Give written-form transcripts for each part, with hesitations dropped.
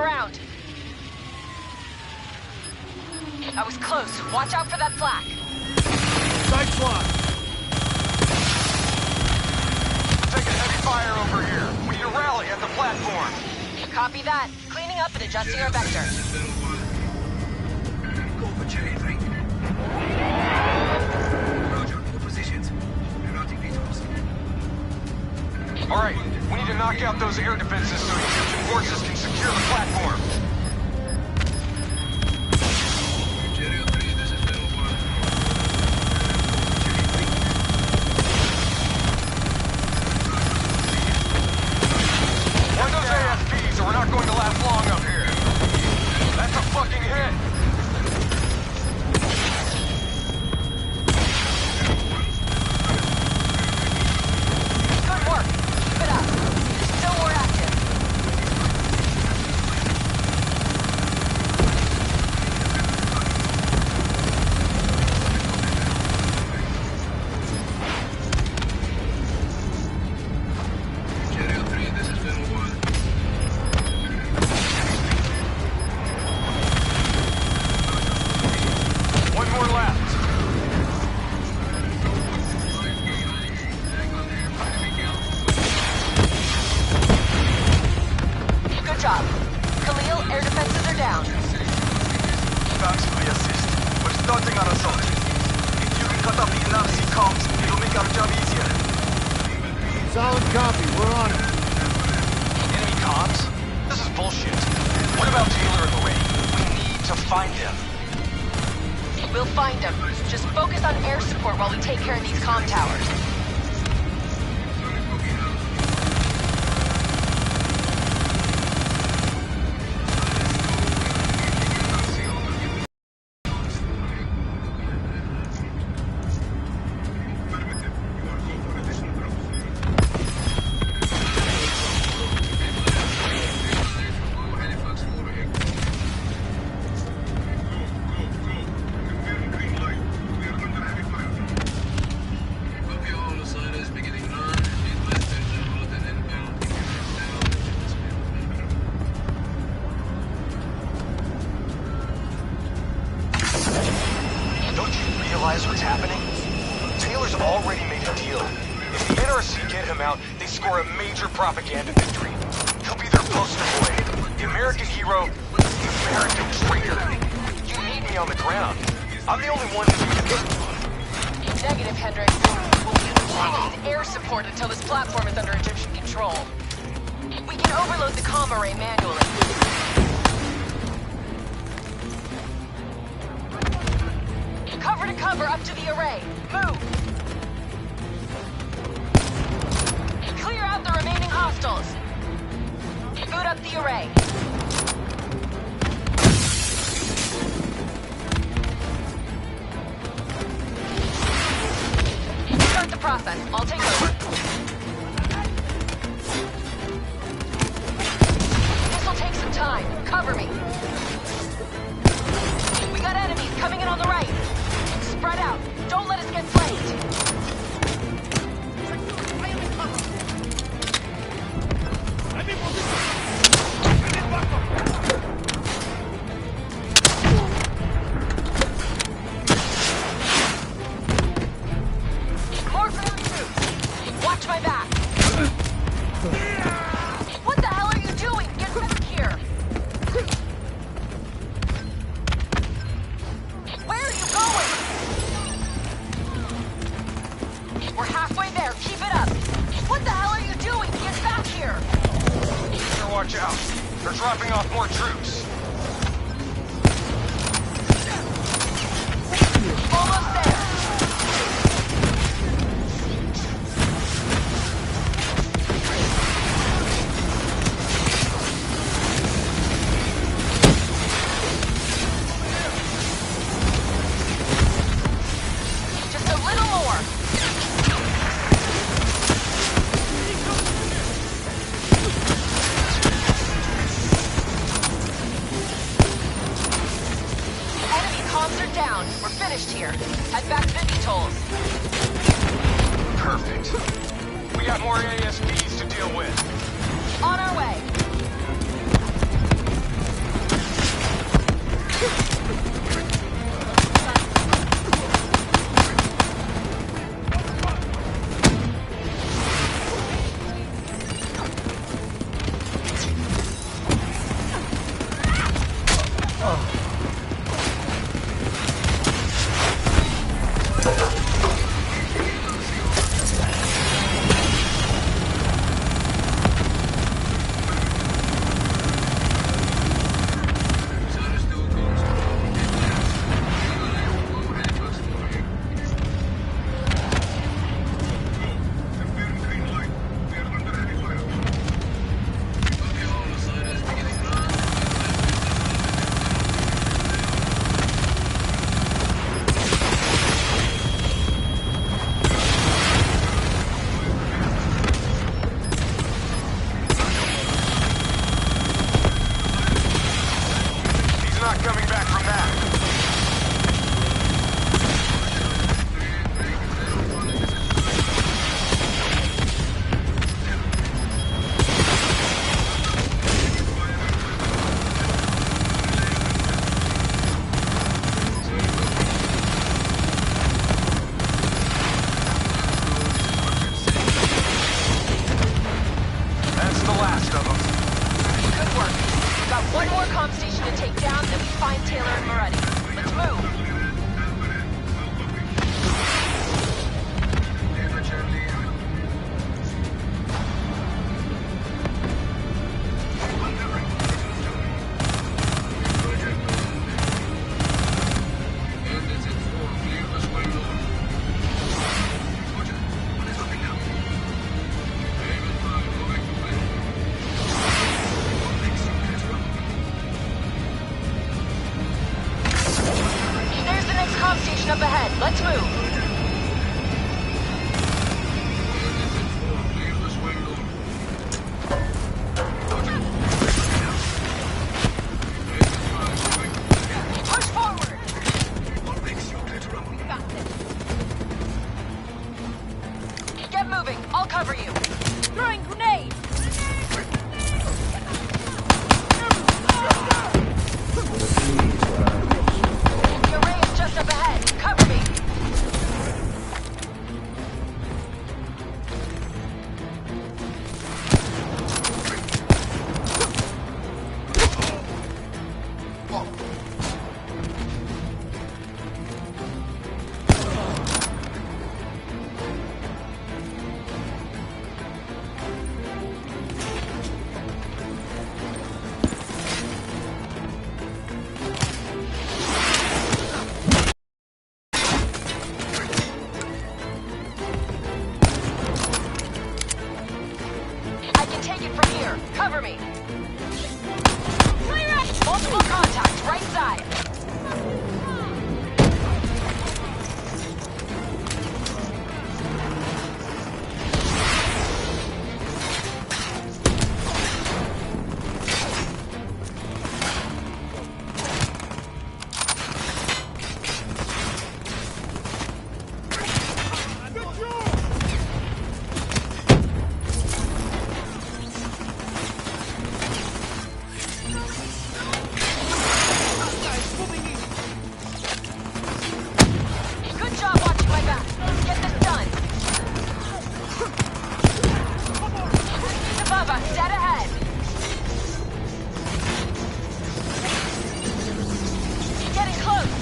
around. I was close. Watch out for that flak. Sight swap. Taking heavy fire over here. We need a rally at the platform. Copy that. Cleaning up and adjusting our vector. Go for Cherry 3. Roger, all positions. Routing details. Alright, we need to knock out those air defenses so Egyptian forces can secure the platform. Cherry 3, this is Battle 1. One of those AFPs or we're not going to last long up here. That's a fucking hit. Good work. Keep it up. There's still more active. Cherry 3, this is Battle 1. One more left. Good job. Khalil, air defenses are down. Thanks for the assist. We're starting our assault. If you can cut off the NFC comms, it'll make our job easier. Solid copy. We're on it. Enemy comms? This is bullshit. What about Taylor and Lorraine? We need to find them. We'll find them. Just focus on air support while we take care of these comm towers. Don't you realize what's happening? Taylor's already made a deal. If the NRC get him out, they score a major propaganda victory. He'll be their poster boy. The American hero, the American traitor. You need me on the ground. I'm the only one who can... Negative, Hendricks. We need air support until this platform is under Egyptian control. We can overload the comm array manually. Cover to cover up to the array. Move! Clear out the remaining hostiles. Boot up the array. Start the process. I'll take over. This'll take some time. Cover me. We got enemies coming in on the right. Spread out. Don't let us get flanked. More ground troops. Watch my back. What the hell are you doing? Get back here. Where are you going? We're halfway there. Keep it up. What the hell are you doing? Get back here. Better watch out. They're dropping off more troops. Almost there. Just a little more. Enemy comms are down. We're finished here. Head back to the VTOLs. Perfect. We got more ASPs to deal with. On our way. Up ahead. Let's move. Push forward. Got this. Get moving. I'll cover you. Throwing grenade. Your ray is just up ahead. Cover me. Cover me! Multiple contacts, right side! Dead ahead! Getting close!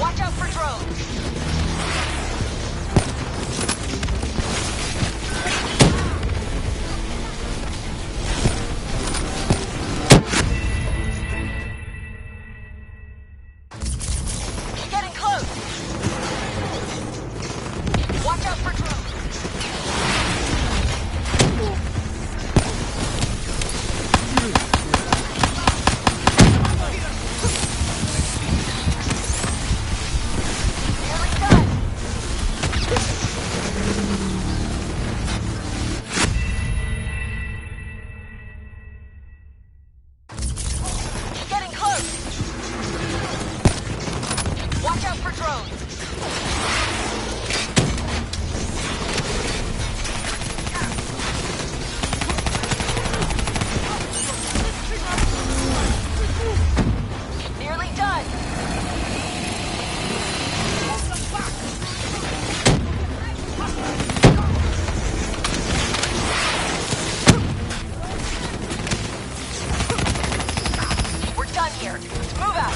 Watch out for drones! Getting close! Watch out for drones! Watch out for drones! Nearly done! here. Move out.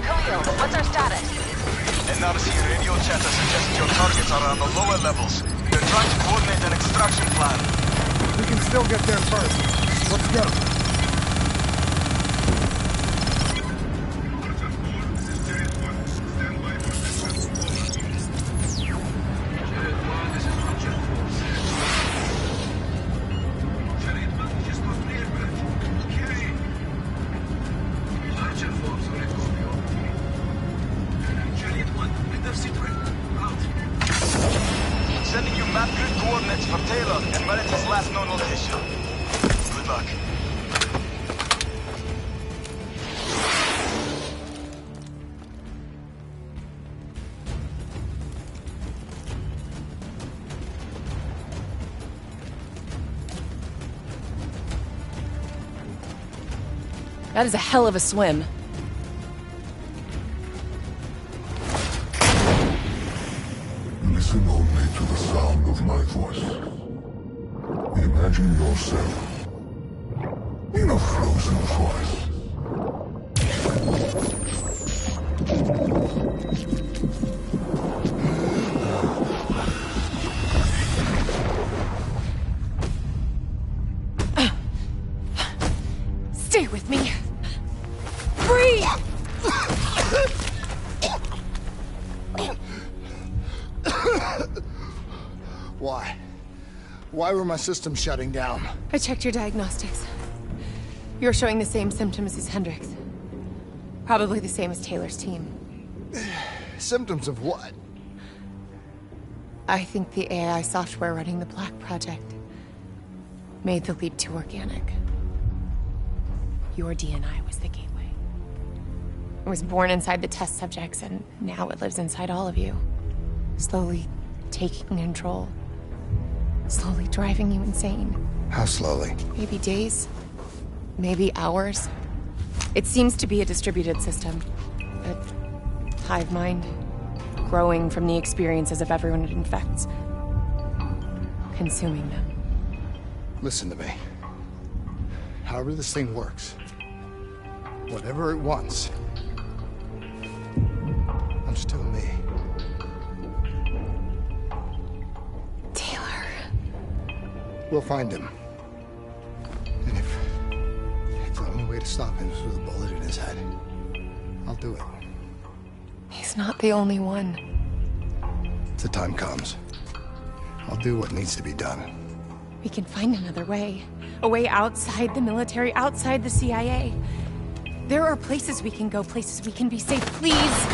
Khalil, what's our status? NRC radio chatter suggests your targets are on the lower levels. They're trying to coordinate an extraction plan. We can still get there first. Let's go. Sending you map grid coordinates for Taylor and Meredith's last known location. Good luck. That is a hell of a swim. Listen only to the sound of my voice. Imagine yourself in a frozen forest. Stay with me. Breathe! Why? Why were my systems shutting down? I checked your diagnostics. You're showing the same symptoms as Hendricks. Probably the same as Taylor's team. Symptoms of what? I think the AI software running the Black Project made the leap to organic. Your DNI was the gateway. It was born inside the test subjects, and now it lives inside all of you. Slowly taking control. Slowly driving you insane. How slowly? Maybe days. Maybe hours. It seems to be a distributed system. A hive mind. Growing from the experiences of everyone it infects. Consuming them. Listen to me. However this thing works, whatever it wants, I'm still me. Taylor. We'll find him. And if the only way to stop him is with a bullet in his head, I'll do it. He's not the only one. If the time comes, I'll do what needs to be done. We can find another way. A way outside the military, outside the CIA. There are places we can go, places we can be safe. Please,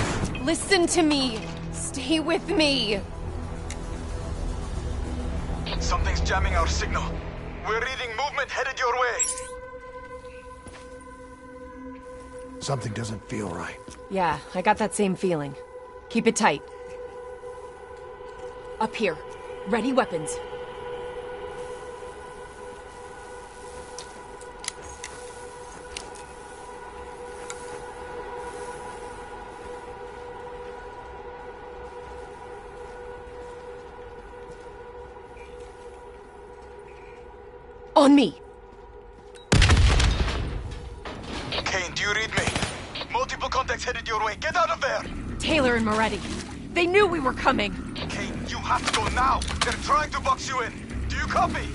listen to me. Stay with me. Something's jamming our signal. We're reading movement headed your way. Something doesn't feel right. Yeah, I got that same feeling. Keep it tight. Up here. Ready weapons. On me! Kane, do you read me? Multiple contacts headed your way. Get out of there! Taylor and Moretti. They knew we were coming. Kane, you have to go now! They're trying to box you in! Do you copy?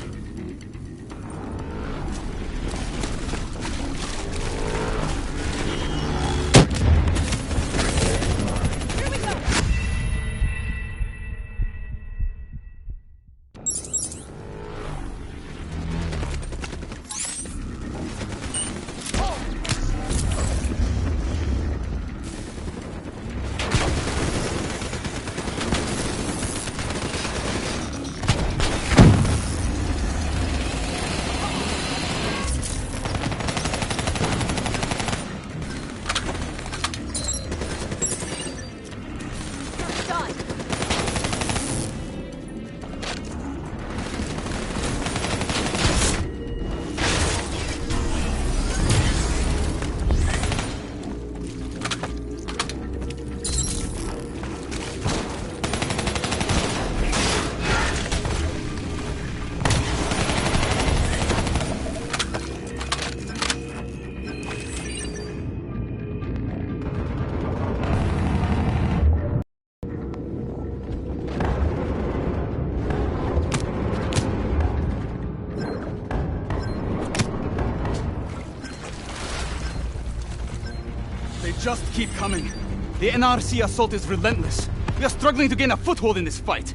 just keep coming. The NRC assault is relentless. We are struggling to gain a foothold in this fight.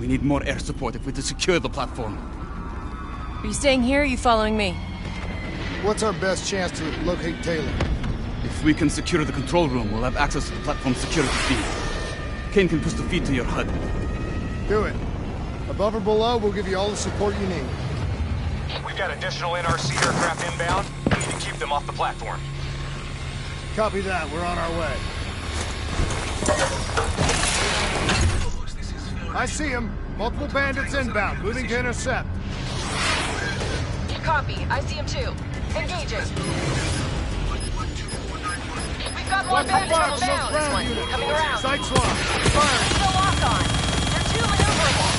We need more air support if we're to secure the platform. Are you staying here or are you following me? What's our best chance to locate Taylor? If we can secure the control room, we'll have access to the platform's security feed. Kane can push the feed to your HUD. Do it. Above or below, we'll give you all the support you need. We've got additional NRC aircraft inbound. We need to keep them off the platform. Copy that. We're on our way. I see him. Multiple bandits inbound, moving to intercept. Copy. I see him too. Engaging. We've got more bandits on the bound. This one coming around. Sights locked. Fire. Still locked on. They're too maneuverable.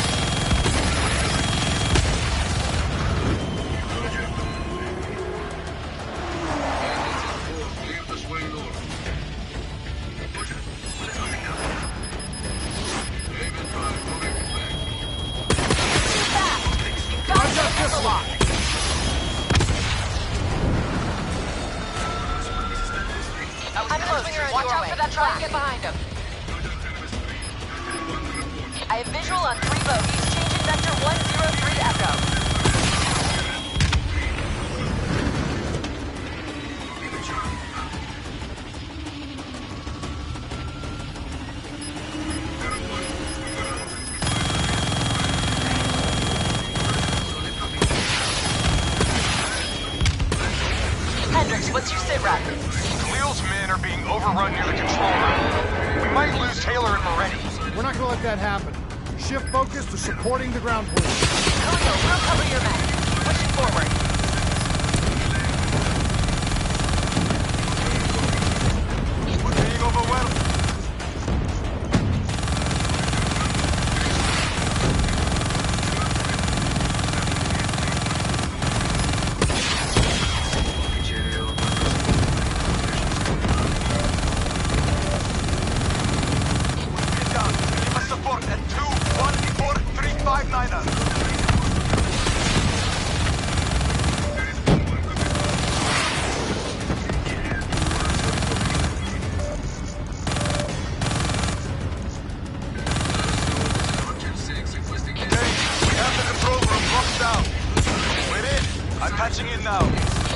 Leave the swing door. Haven 5, moving back. Got this lock. I'm close. Watch out for that truck. Get behind him. I have visual on 3 bogies. Changing vector 103 Echo. Hendricks, what's your sit rep? Khalil's men are being overrun near the control room. We might lose Taylor and Moretti. We're not gonna let that happen. Shift focus to supporting the ground police. Khalil, we'll cover your men. Pushing forward. Being overwhelmed.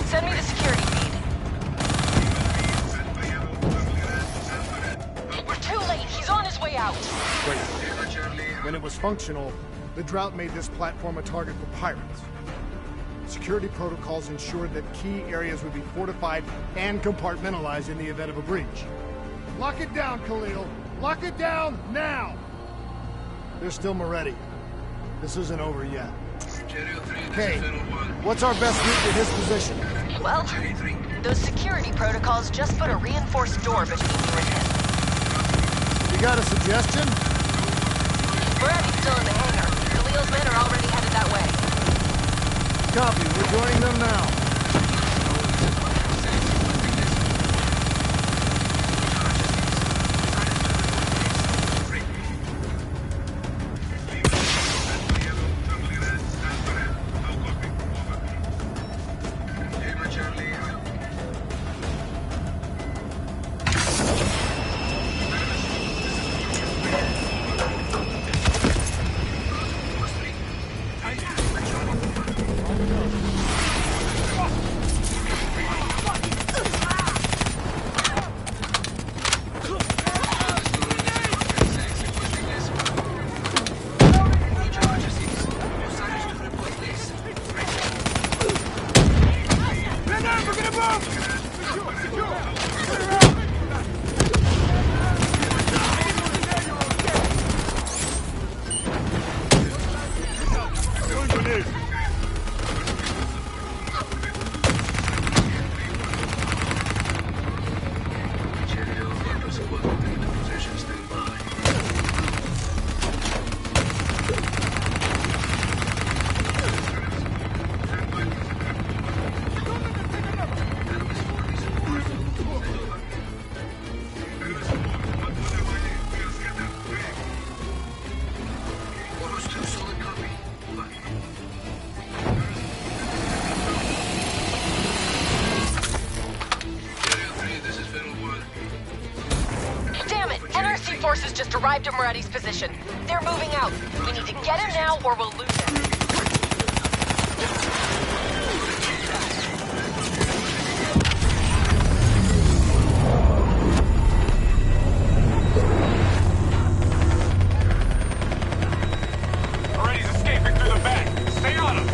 Send me the security feed. We're too late. He's on his way out. Wait. When it was functional, the drought made this platform a target for pirates. Security protocols ensured that key areas would be fortified and compartmentalized in the event of a breach. Lock it down, Khalil. Lock it down now! There's still Moretti. This isn't over yet. Okay, what's our best route to his position? Well, those security protocols just put a reinforced door between you and him. You got a suggestion? Moretti's still in the hangar. Khalil's men are already headed that way. Copy, we're joining them now. forces just arrived at Moretti's position. They're moving out. We need to get him now or we'll lose him. Moretti's escaping through the back. Stay on him.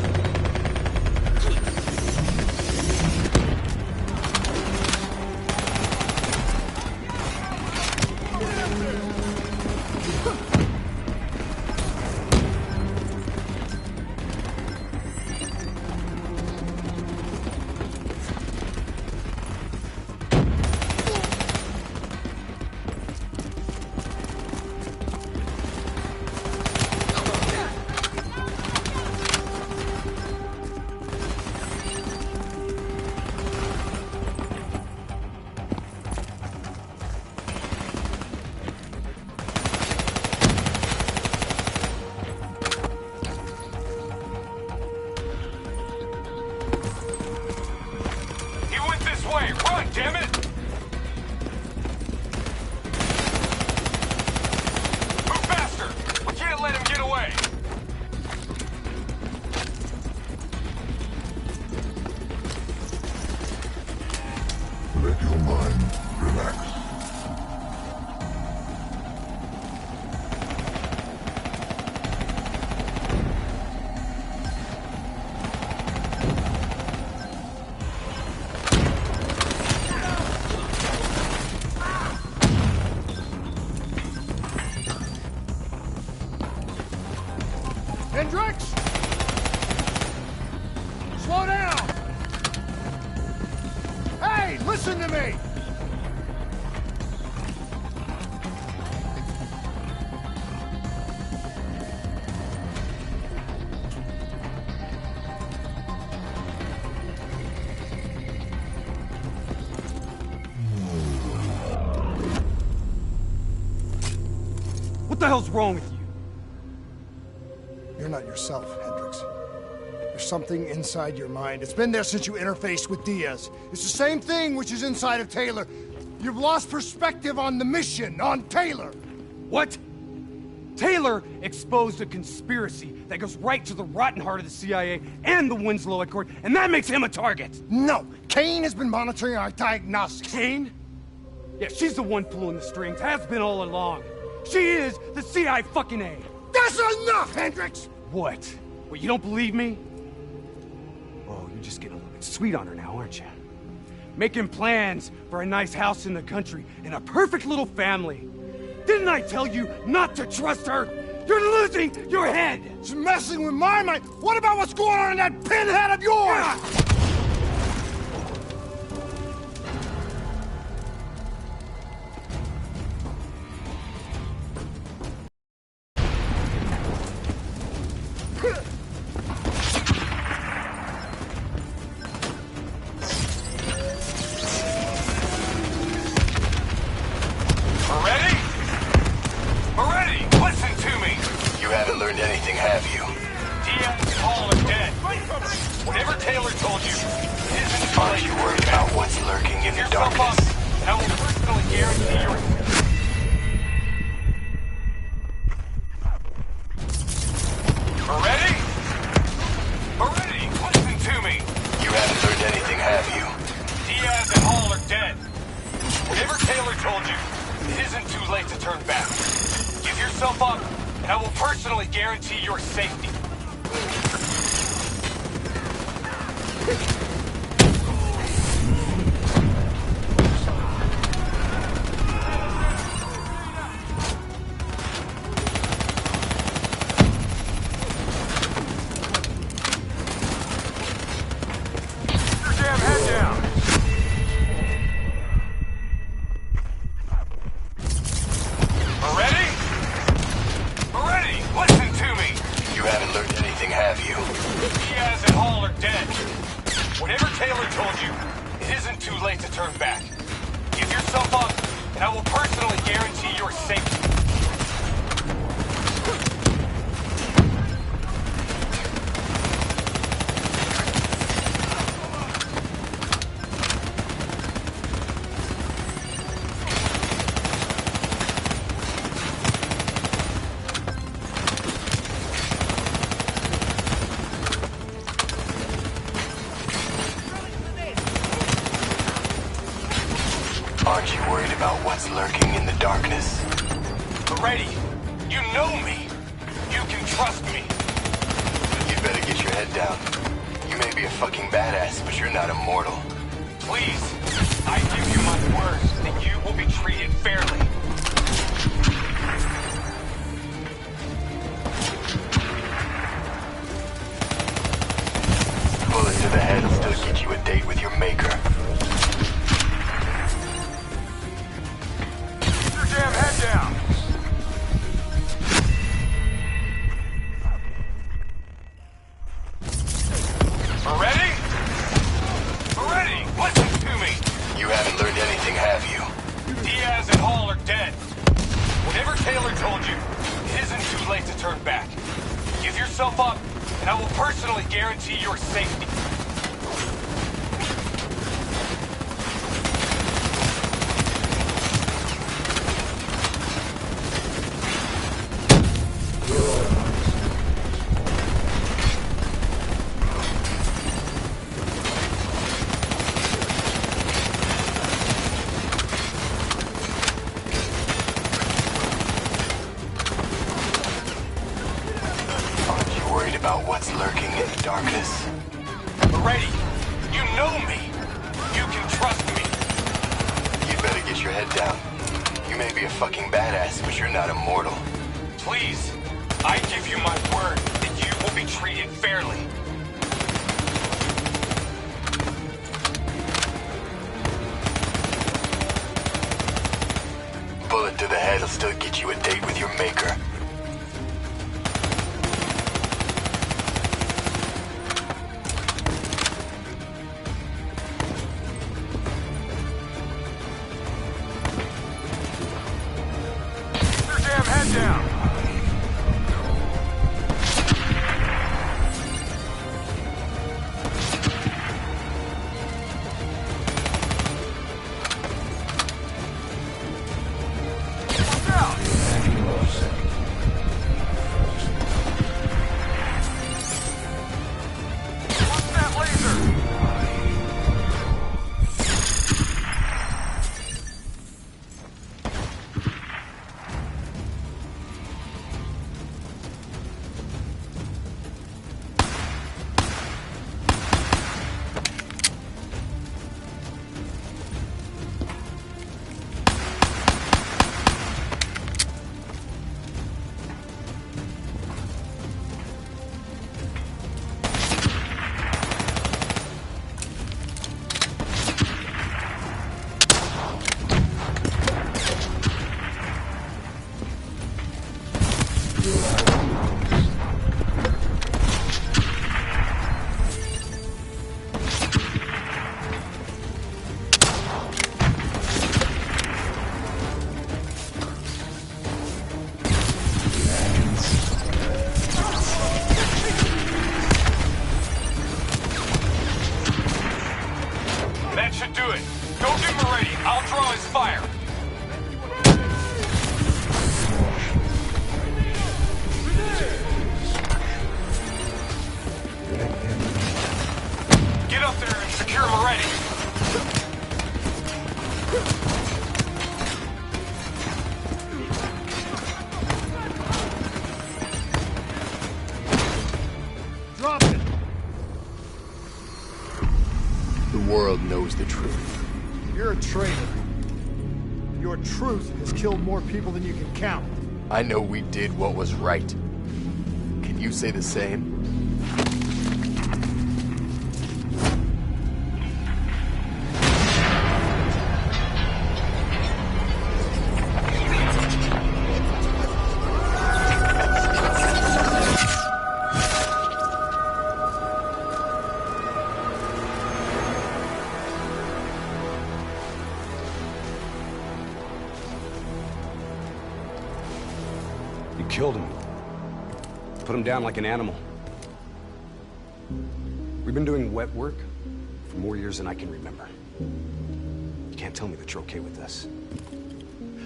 Run, damn it! Move faster! We can't let him get away! Let your mind relax. Hendricks! Slow down! Hey, listen to me! What the hell's wrong with you? You're not yourself, Hendricks. There's something inside your mind. It's been there since you interfaced with Diaz. It's the same thing which is inside of Taylor. You've lost perspective on the mission, on Taylor. What? Taylor exposed a conspiracy that goes right to the rotten heart of the CIA and the Winslow Accord, and that makes him a target. No, Kane has been monitoring our diagnostics. Kane? Yeah, she's the one pulling the strings, has been all along. She is the CIA fucking A. That's enough, Hendricks! What? What, you don't believe me? Oh, you're just getting a little bit sweet on her now, aren't you? Making plans for a nice house in the country and a perfect little family. Didn't I tell you not to trust her? You're losing your head! It's messing with my mind. What about what's going on in that pinhead of yours? Anything, have you? Diaz and Hall are dead. Whatever Taylor told you isn't true. Aren't you worried about what's lurking in the darkness? I will personally guarantee your... Moretti? Moretti, listen to me. You haven't learned anything, have you? Diaz and Hall are dead. Whatever Taylor told you, it isn't too late to turn back. Give yourself up. I will personally guarantee your safety. Your damn head down. Ready? Moretti, listen to me! You haven't learned anything, have you? Diaz and Hall are dead. Aren't you worried about what's lurking in the darkness? Moretti, you know me. You can trust me. You'd better get your head down. You may be a fucking badass, but you're not immortal. Please, I give you my word that you will be treated fairly. Bullet to the head will still get you a date with your maker. Keep your damn head down. Moretti? Moretti, listen to me! You haven't learned anything, have you? Diaz and Hall are dead. Whatever Taylor told you, it isn't too late to turn back. Give yourself up, and I will personally guarantee your safety. Aren't you worried about what's lurking in the darkness? Moretti, you know me. You can trust me. You'd better get your head down. You may be a fucking badass, but you're not immortal. Please, I give you my word that you will be treated fairly. Bullet to the head will still get you a date with your maker. Keep your damn head down. Watch out! Watch that laser! That should do it. Go get Moretti. I'll draw his fire. Get up there and secure Moretti. Drop it! The world knows the truth. You're a traitor. Your truth has killed more people than you can count. I know we did what was right. Can you say the same? You killed him. Put him down like an animal. We've been doing wet work for more years than I can remember. You can't tell me that you're okay with this.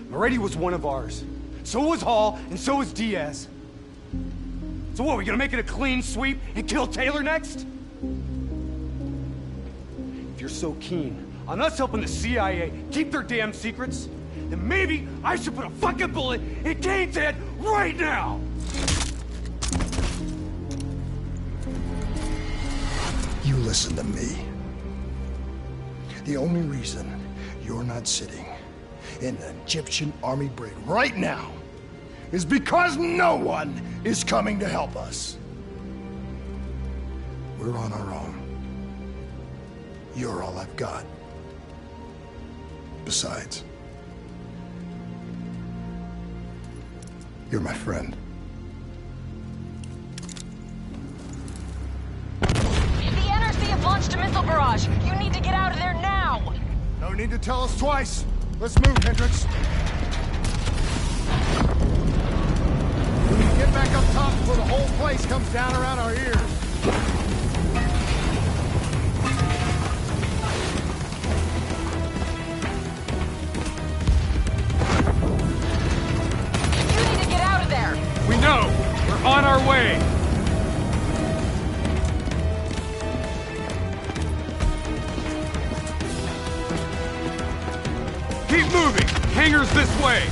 Moretti was one of ours. So was Hall, and so was Diaz. So what, we gonna make it a clean sweep and kill Taylor next? If you're so keen on on us helping the CIA keep their damn secrets, then maybe I should put a fucking bullet in Kane's head right now! You listen to me. The only reason you're not sitting in an Egyptian army brig right now is because no one is coming to help us. We're on our own. You're all I've got. Besides, you're my friend. The NRC have launched a missile barrage. You need to get out of there now! No need to tell us twice. Let's move, Hendricks. We need to get back up top before the whole place comes down around our ears. You need to get out of there! We know! We're on our way! Keep moving! Hangars this way!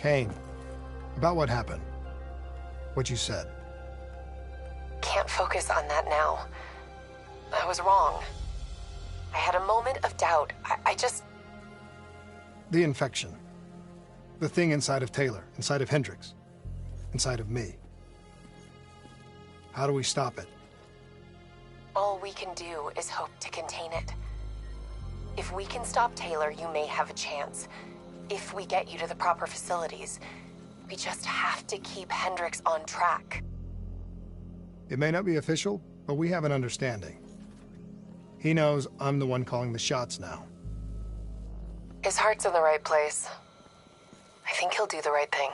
Kane, about what happened. What you said. Can't focus on that now. I was wrong. I had a moment of doubt. I just... The infection. The thing inside of Taylor, inside of Hendricks, inside of me. How do we stop it? All we can do is hope to contain it. If we can stop Taylor, you may have a chance. If we get you to the proper facilities. We just have to keep Hendricks on track. It may not be official, but we have an understanding. He knows I'm the one calling the shots now. His heart's in the right place. I think he'll do the right thing.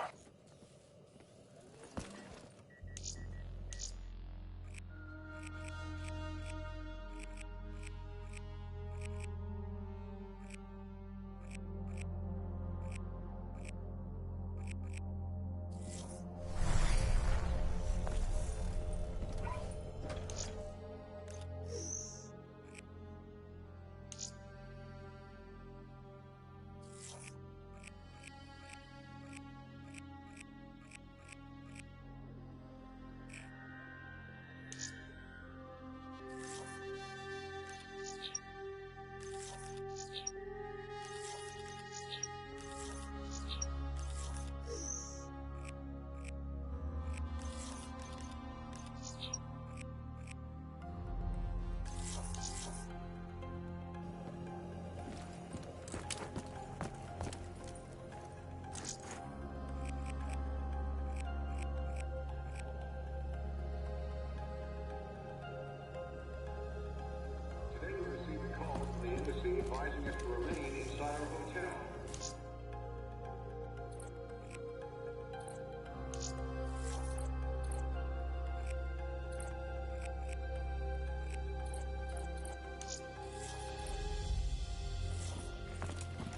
Advising us to remain inside our hotel.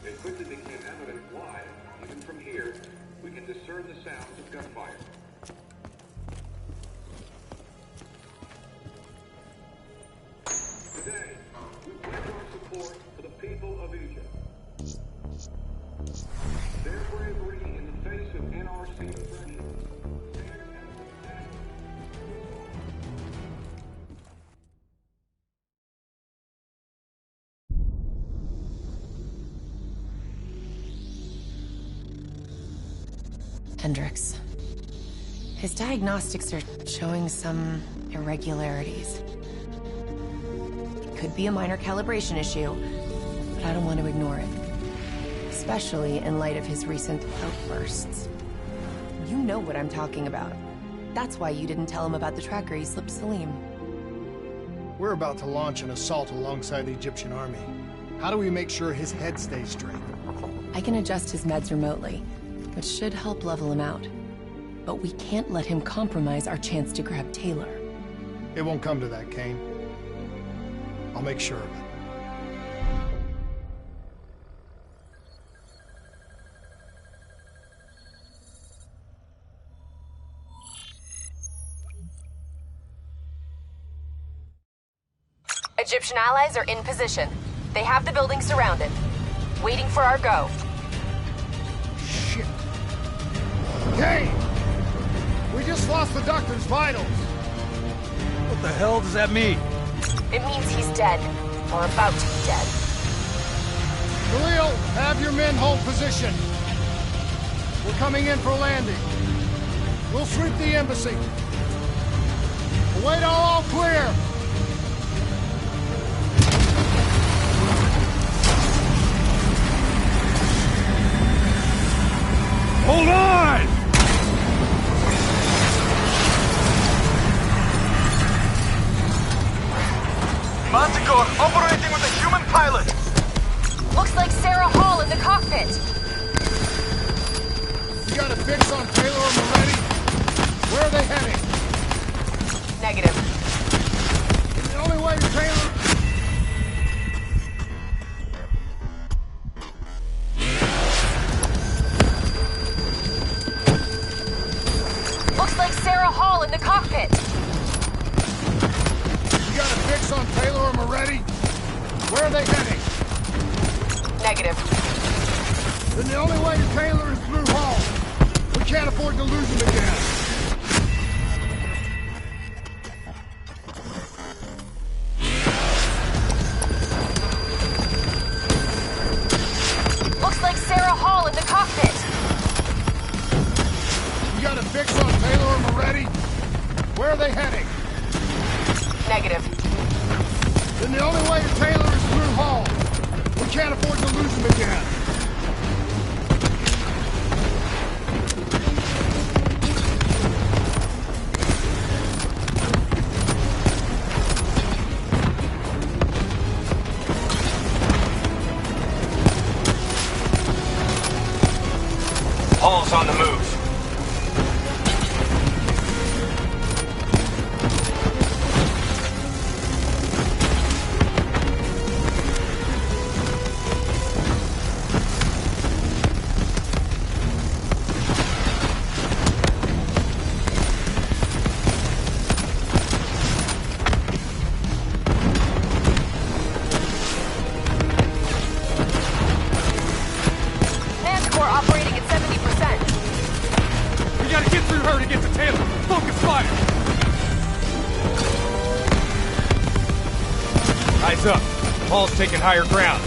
It quickly became evident why, even from here, we can discern the sounds of gunfire. Today, we pledge our support for the people of Egypt. Their bravery in the face of NRC oppression. Hendricks. His diagnostics are showing some irregularities. It could be a minor calibration issue, but I don't want to ignore it. Especially in light of his recent outbursts. You know what I'm talking about. That's why you didn't tell him about the tracker he slipped Salim. We're about to launch an assault alongside the Egyptian army. How do we make sure his head stays straight? I can adjust his meds remotely, which should help level him out. But we can't let him compromise our chance to grab Taylor. It won't come to that, Kane. I'll make sure of it. Egyptian allies are in position. They have the building surrounded. Waiting for our go. Shit. Kane! We just lost the doctor's vitals. What the hell does that mean? It means he's dead. Or about to be dead. Khalil, have your men hold position. We're coming in for landing. We'll sweep the embassy. Await all clear. Hold on! Manticore operating with a human pilot! Looks like Sarah Hall in the cockpit. You got a fix on Taylor and Moretti? Where are they heading? Negative. The only way to Taylor... Looks like Sarah Hall in the cockpit. You got a fix on Taylor or Moretti? Where are they heading? Negative. Then the only way to Taylor is through Hall. can't afford to lose him again. Looks like Sarah Hall in the cockpit. You got a fix on Taylor and Moretti? Where are they heading? Negative. Then the only way to Taylor is through Hall. We can't afford to lose him again. Hall's on the move. Manticore operating at 70%. We gotta get through her to get to Taylor. Focus fire. Eyes up. Hall's taking higher ground.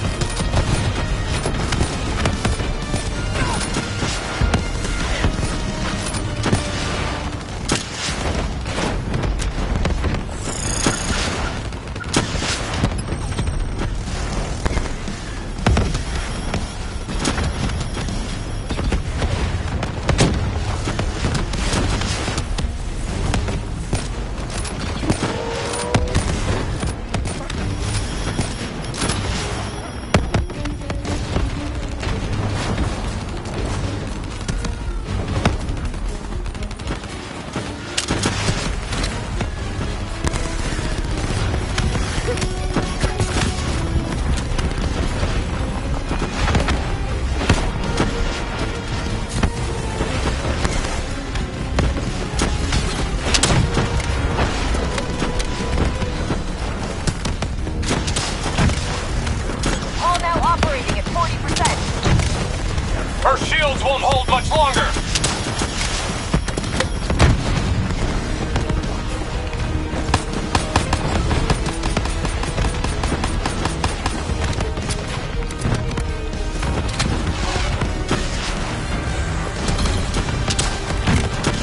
Hall now operating at 40%. Her shields won't hold much longer.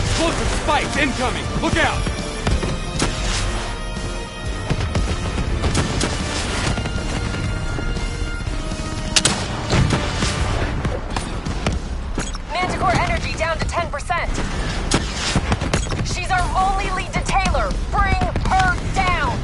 Explosive spikes incoming. Look out. Manticore energy down to 10%. She's our only lead to Taylor. Bring her down.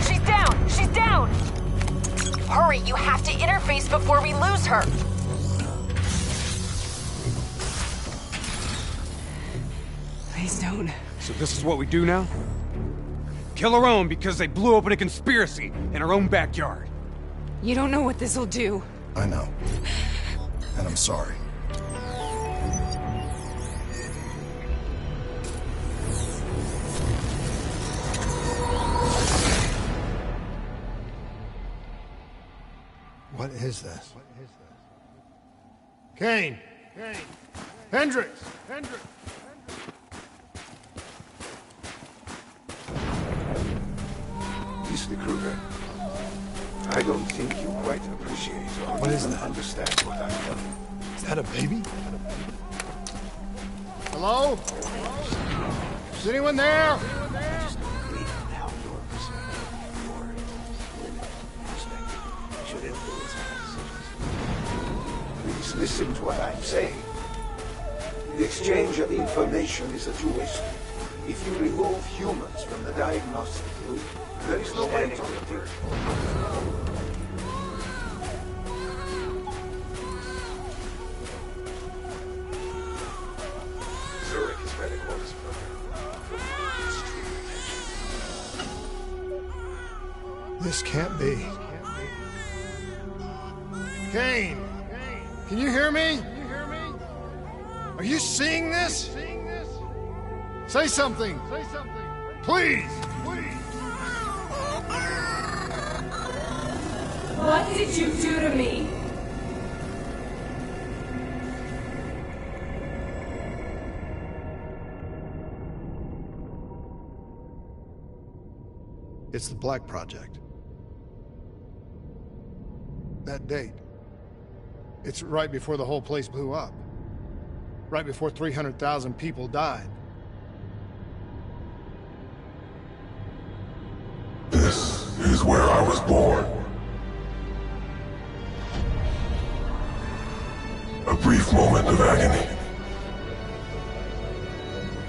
She's down. She's down. Hurry, you have to interface before we lose her. Please don't. So this is what we do now? Kill our own because they blew open a conspiracy in our own backyard. You don't know what this'll do. I know. And I'm sorry. What is this? Kane. Hendricks. Mr. Kruger, I don't think you quite appreciate or What is even that? understand what I've done. Is that a baby? Hello? Is anyone there? How yours, your limit, perspective should influence our decisions. Please listen to what I'm saying. The exchange of information is a two-way street. If you remove humans from the diagnostic loop, there is no way to predict. Zurich, This can't be. Kane! Can you hear me? Are you seeing this? Say something! Please! What did you do to me? It's the Black Project. That date. It's right before the whole place blew up. Right before 300,000 people died. This is where I was born. A brief moment of agony.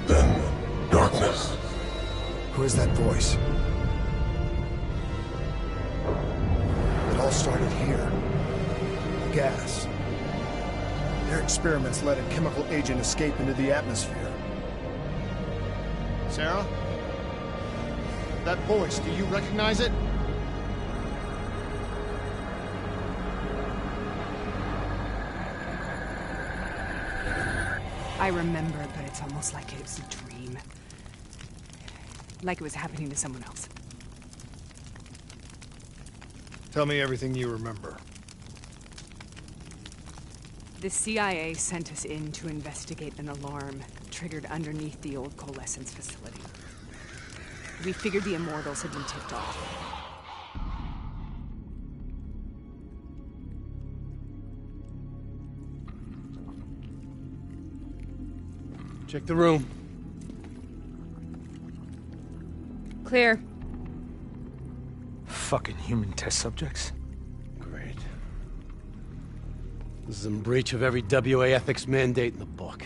Then, darkness. Who is that voice? It all started here. The gas. Their experiments let a chemical agent escape into the atmosphere. Sarah? That voice, do you recognize it? I remember, but it's almost like it was a dream. Like it was happening to someone else. Tell me everything you remember. The CIA sent us in to investigate an alarm triggered underneath the old coalescence facility. We figured the Immortals had been tipped off. Check the room. Clear. Fucking human test subjects. Great. This is in breach of every WA ethics mandate in the book.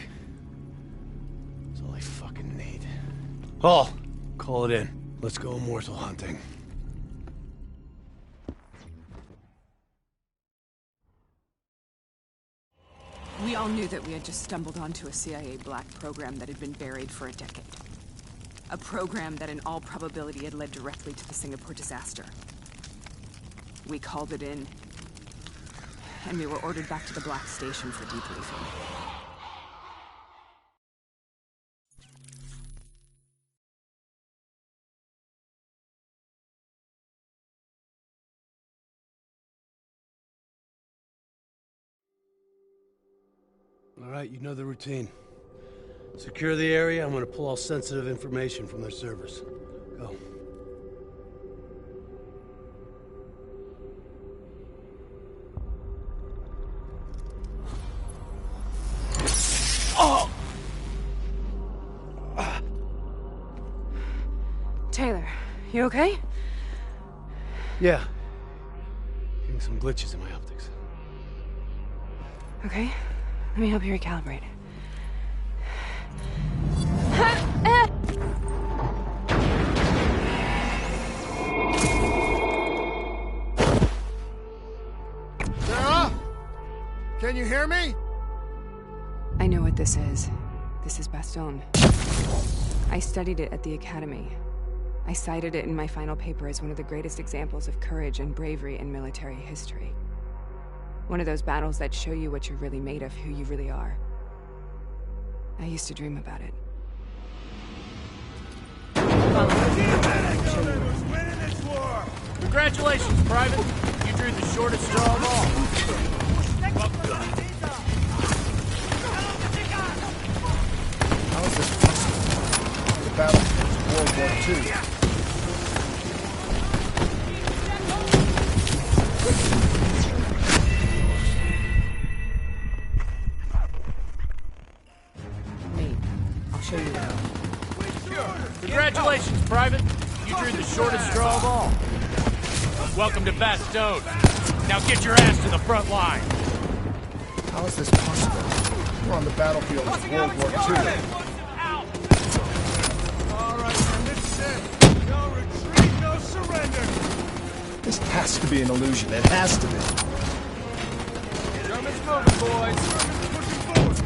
That's all I fucking need. Hall, call it in. Let's go immortal hunting. We all knew that we had just stumbled onto a CIA Black program that had been buried for a decade. A program that in all probability had led directly to the Singapore disaster. We called it in, and we were ordered back to the Black Station for debriefing. All right, you know the routine. Secure the area. I'm gonna pull all sensitive information from their servers. Go. Oh! Taylor, you okay? Yeah. Getting some glitches in my optics. Okay. Let me help you recalibrate. Sarah? Can you hear me? I know what this is. This is Bastogne. I studied it at the Academy. I cited it in my final paper as one of the greatest examples of courage and bravery in military history. One of those battles that show you what you're really made of, who you really are. I used to dream about it. Congratulations, Private. You drew the shortest straw of all. How is this possible? The battlefield of World War II. Show you now. Congratulations, Private. You drew the shortest straw of all. Welcome to Bastogne. Now get your ass to the front line. How is this possible? We're on the battlefield of World War II. All right, man, this is it. No retreat, no surrender. This has to be an illusion. It has to be. Germans moving, boys. Germans pushing forward.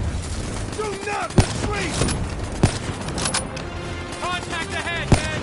Do not retreat. Contact ahead, men!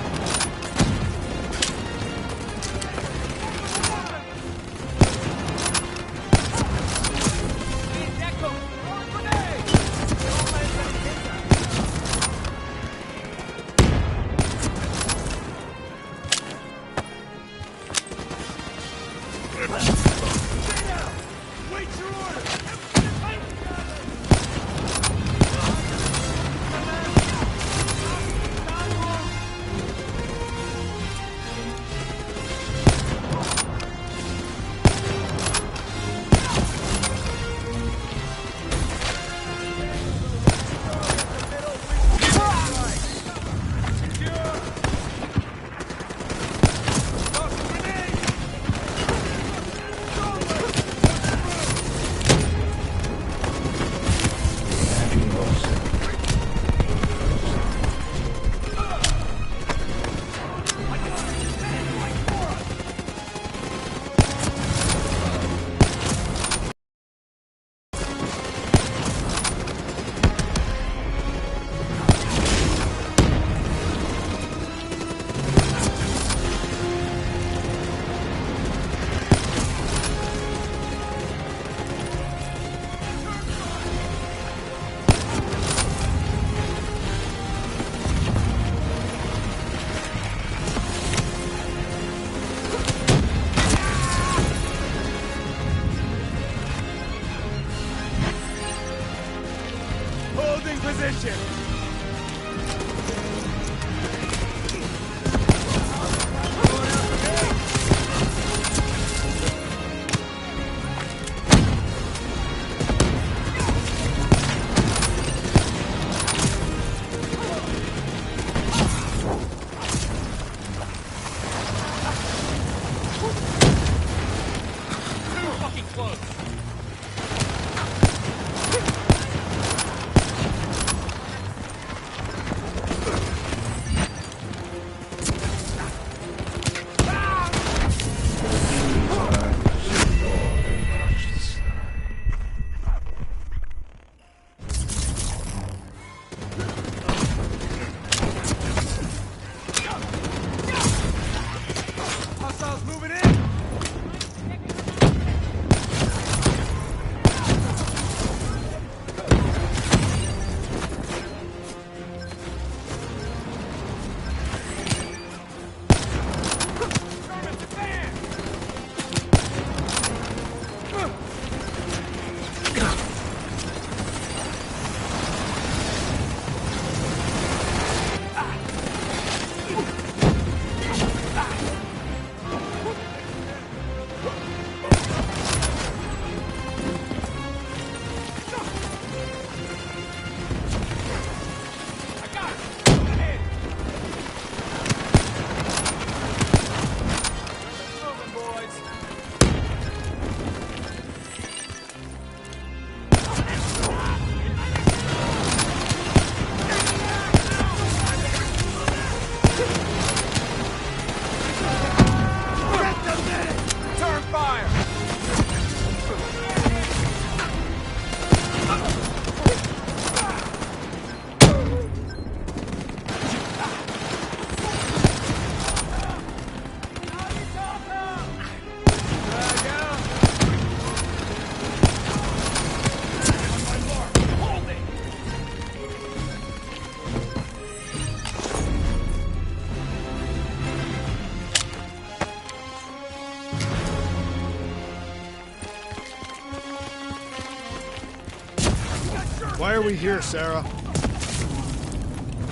are we here, Sarah?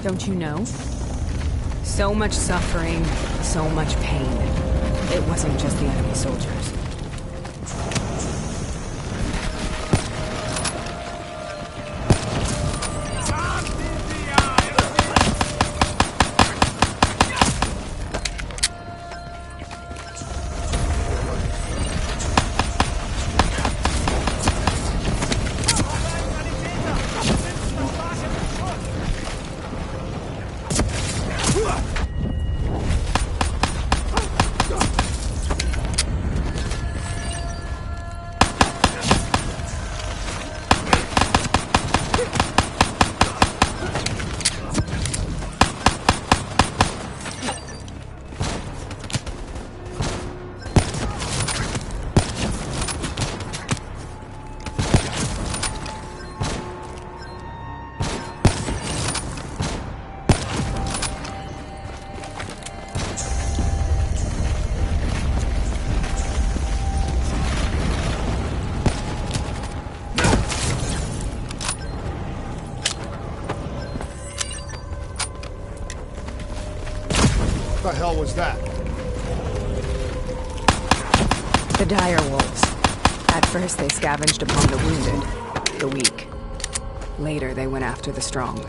Don't you know? So much suffering, so much pain. It wasn't just the enemy soldiers. What the hell was that? The dire wolves. At first they scavenged upon the wounded, the weak. Later they went after the strong.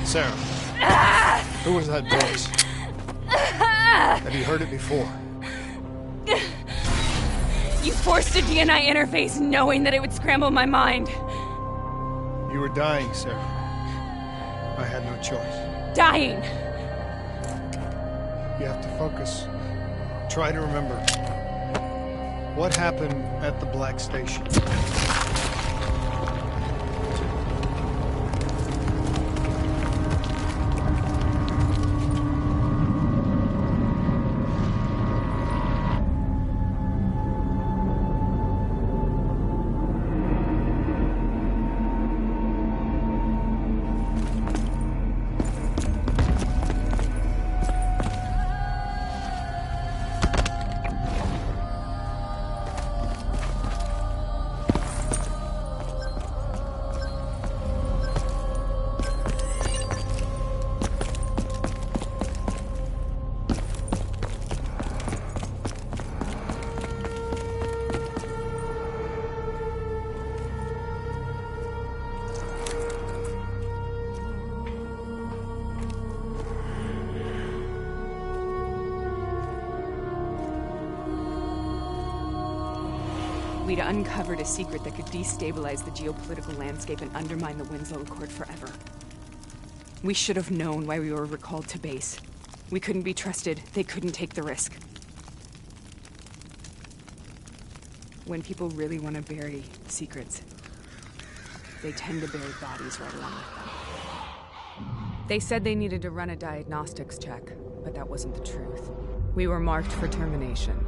Sarah, who was that voice? Have you heard it before? You forced a DNI interface knowing that it would scramble my mind. You were dying, Sarah. I had no choice. Dying! You have to focus. Try to remember. What happened at the Black Station? We'd uncovered a secret that could destabilize the geopolitical landscape and undermine the Winslow Accord forever. We should have known why we were recalled to base. We couldn't be trusted. They couldn't take the risk. When people really want to bury secrets, they tend to bury bodies right along with them. They said they needed to run a diagnostics check, but that wasn't the truth. We were marked for termination.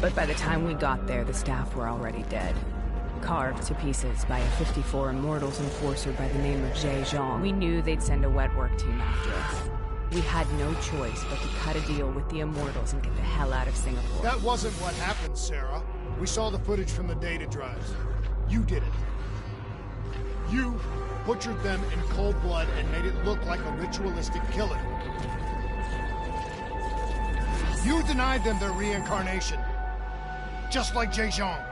But by the time we got there, the staff were already dead. Carved to pieces by a 54 Immortals enforcer by the name of Jay Zhang. We knew they'd send a wet work team after us. We had no choice but to cut a deal with the Immortals and get the hell out of Singapore. That wasn't what happened, Sarah. We saw the footage from the data drives. You did it. You butchered them in cold blood and made it look like a ritualistic killing. You denied them their reincarnation. Just like Zhejiang.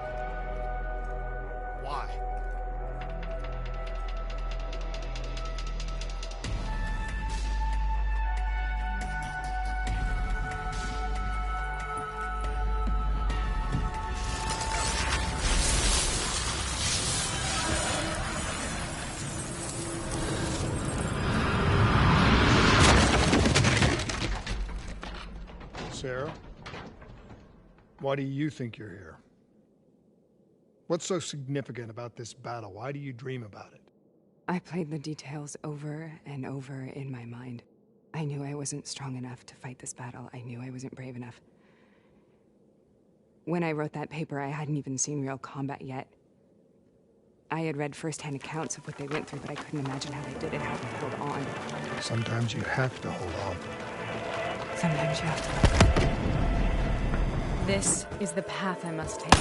Why? Sarah? Why do you think you're here? What's so significant about this battle? Why do you dream about it? I played the details over and over in my mind. I knew I wasn't strong enough to fight this battle. I knew I wasn't brave enough. When I wrote that paper, I hadn't even seen real combat yet. I had read first-hand accounts of what they went through, but I couldn't imagine how they did it, how they held on. Sometimes you have to hold on. Sometimes you have to. This is the path I must take. The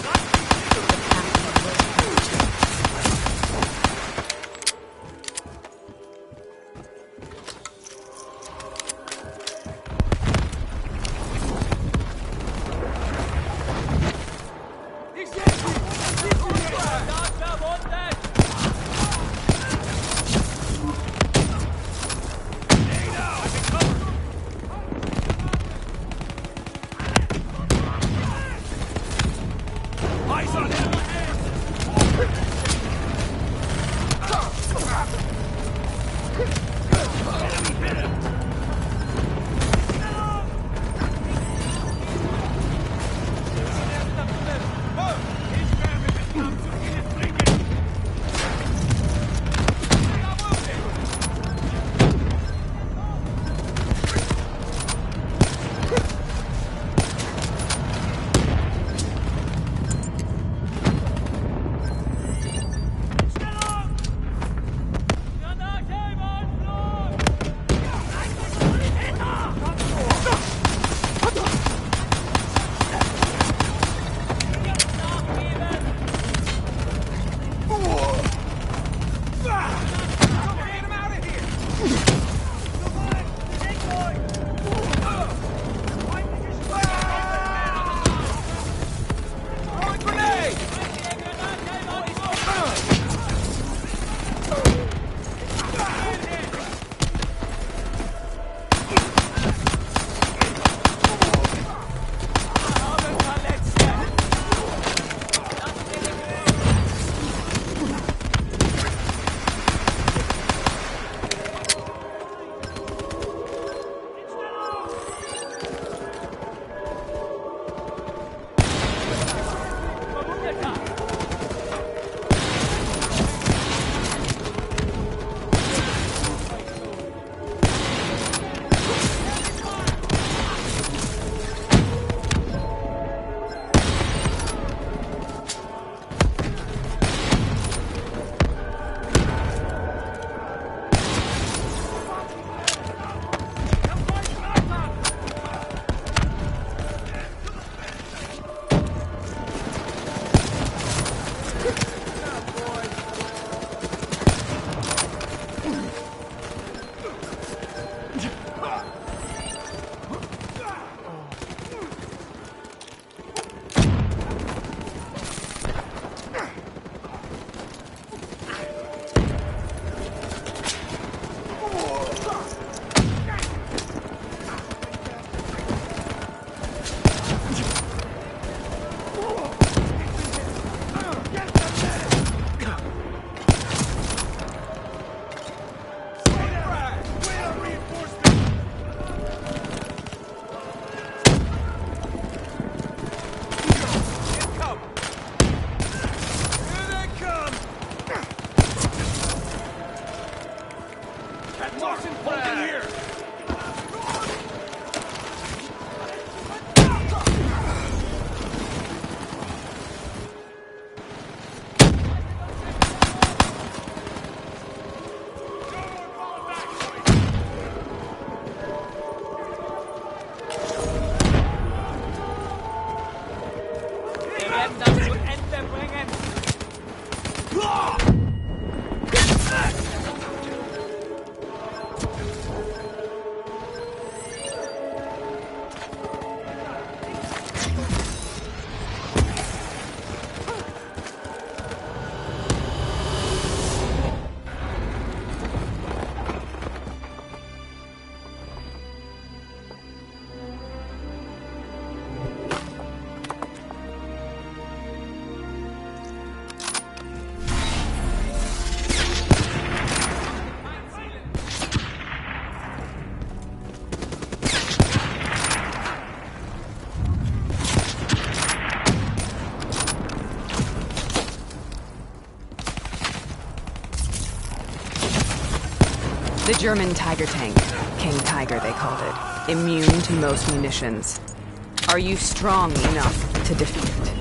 path that will take. The German Tiger tank. King Tiger, they called it. Immune to most munitions. Are you strong enough to defeat it?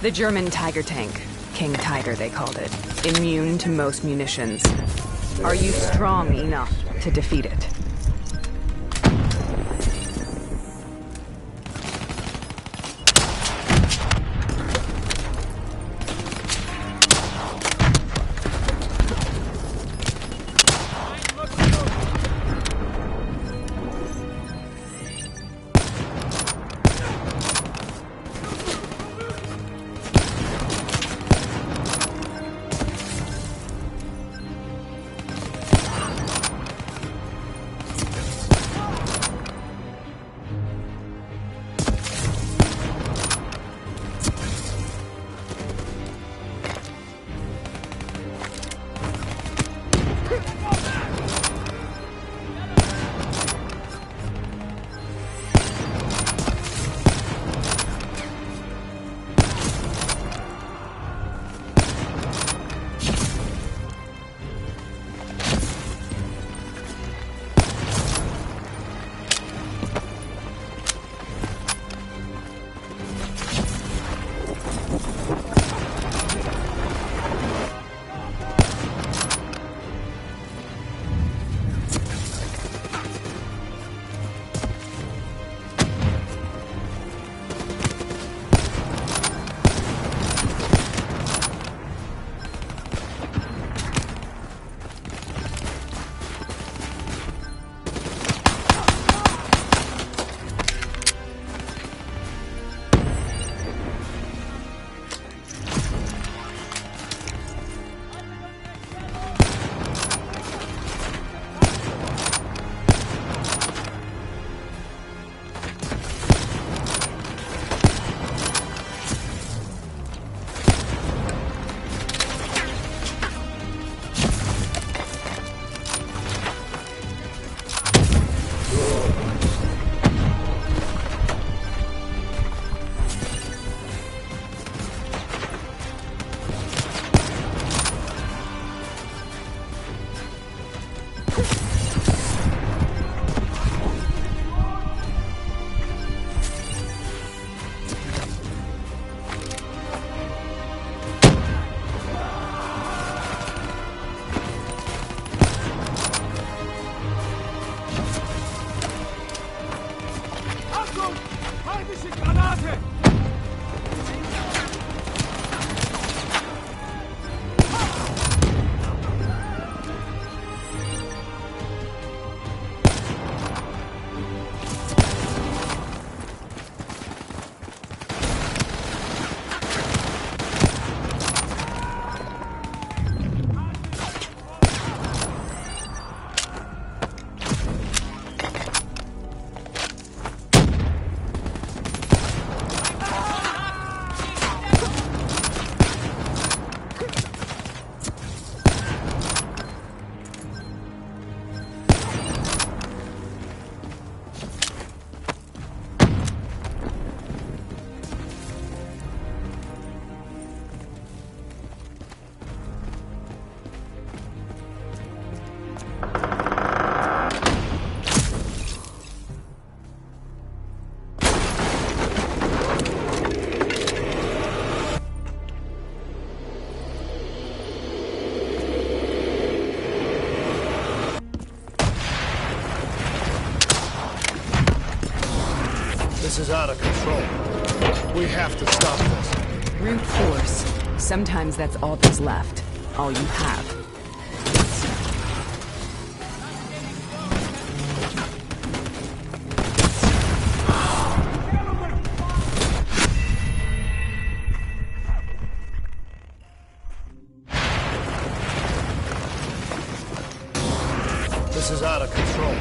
The German Tiger tank. King Tiger, they called it. Immune to most munitions. Are you strong enough to defeat it? We have to stop this. Brute force. Sometimes that's all that's left. All you have. This is out of control.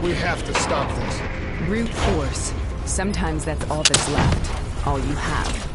We have to stop this. Brute force. Sometimes that's all that's left. All you have.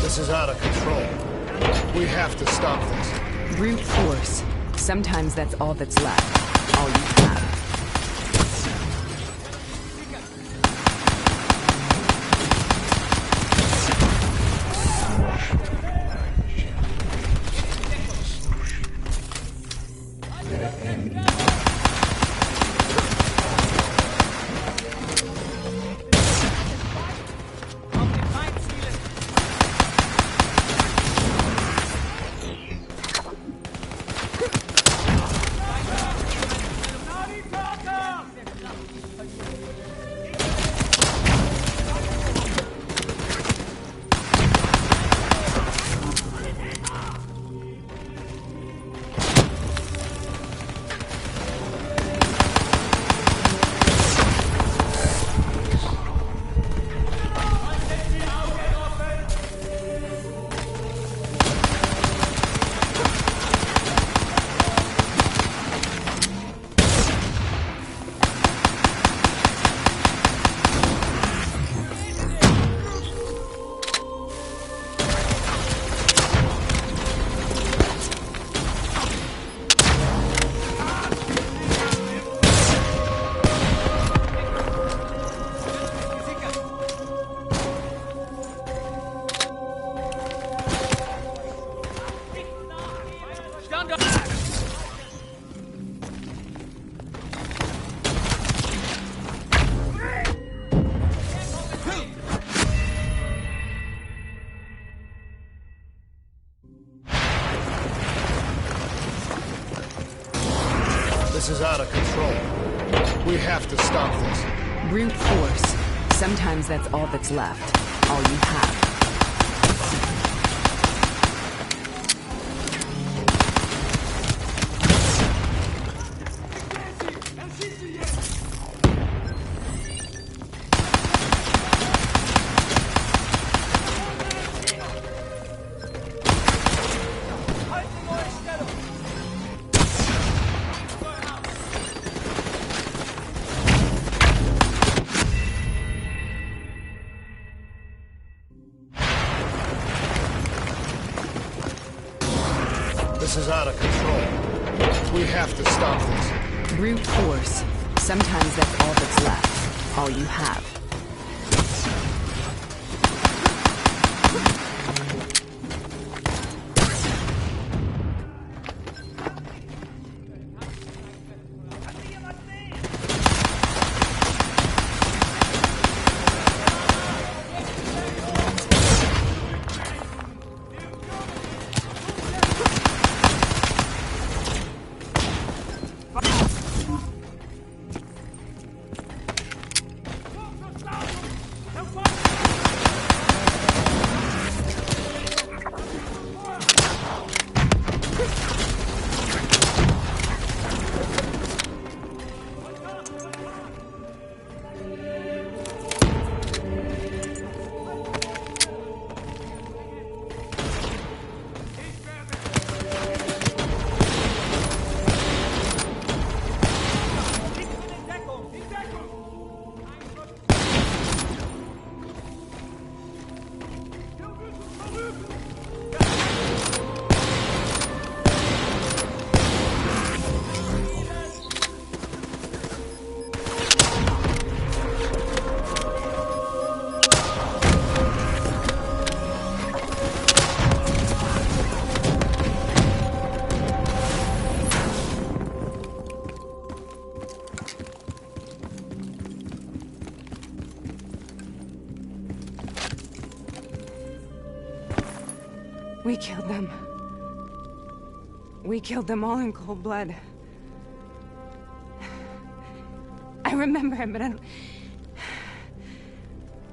This is out of control. We have to stop this. Brute force. Sometimes that's all that's left. All you have. This is out of control. We have to stop this. Brute force. Sometimes that's all that's left. All you have. This is out of control. We have to stop this. Brute force. Sometimes that's all that's left. All you have. We killed them. We killed them all in cold blood. I remember it, but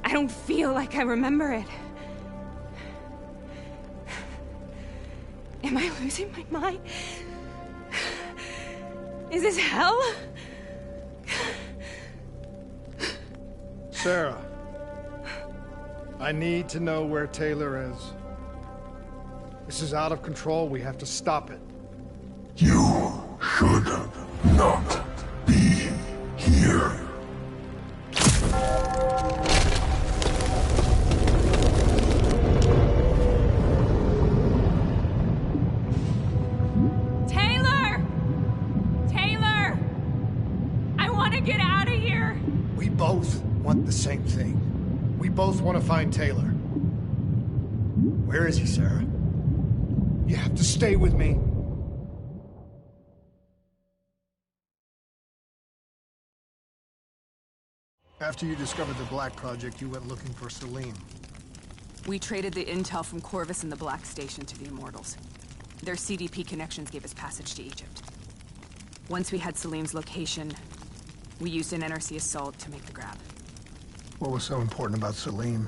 I don't feel like I remember it. Am I losing my mind? Is this hell? Sarah, I need to know where Taylor is. This is out of control. We have to stop it. You should not be here. Taylor! Taylor! I want to get out of here! We both want the same thing. We both want to find Taylor. Where is he, Sarah? You have to stay with me. After you discovered the Black Project, you went looking for Salim. We traded the intel from Corvus and the Black Station to the Immortals. Their CDP connections gave us passage to Egypt. Once we had Salim's location, we used an NRC assault to make the grab. What was so important about Salim?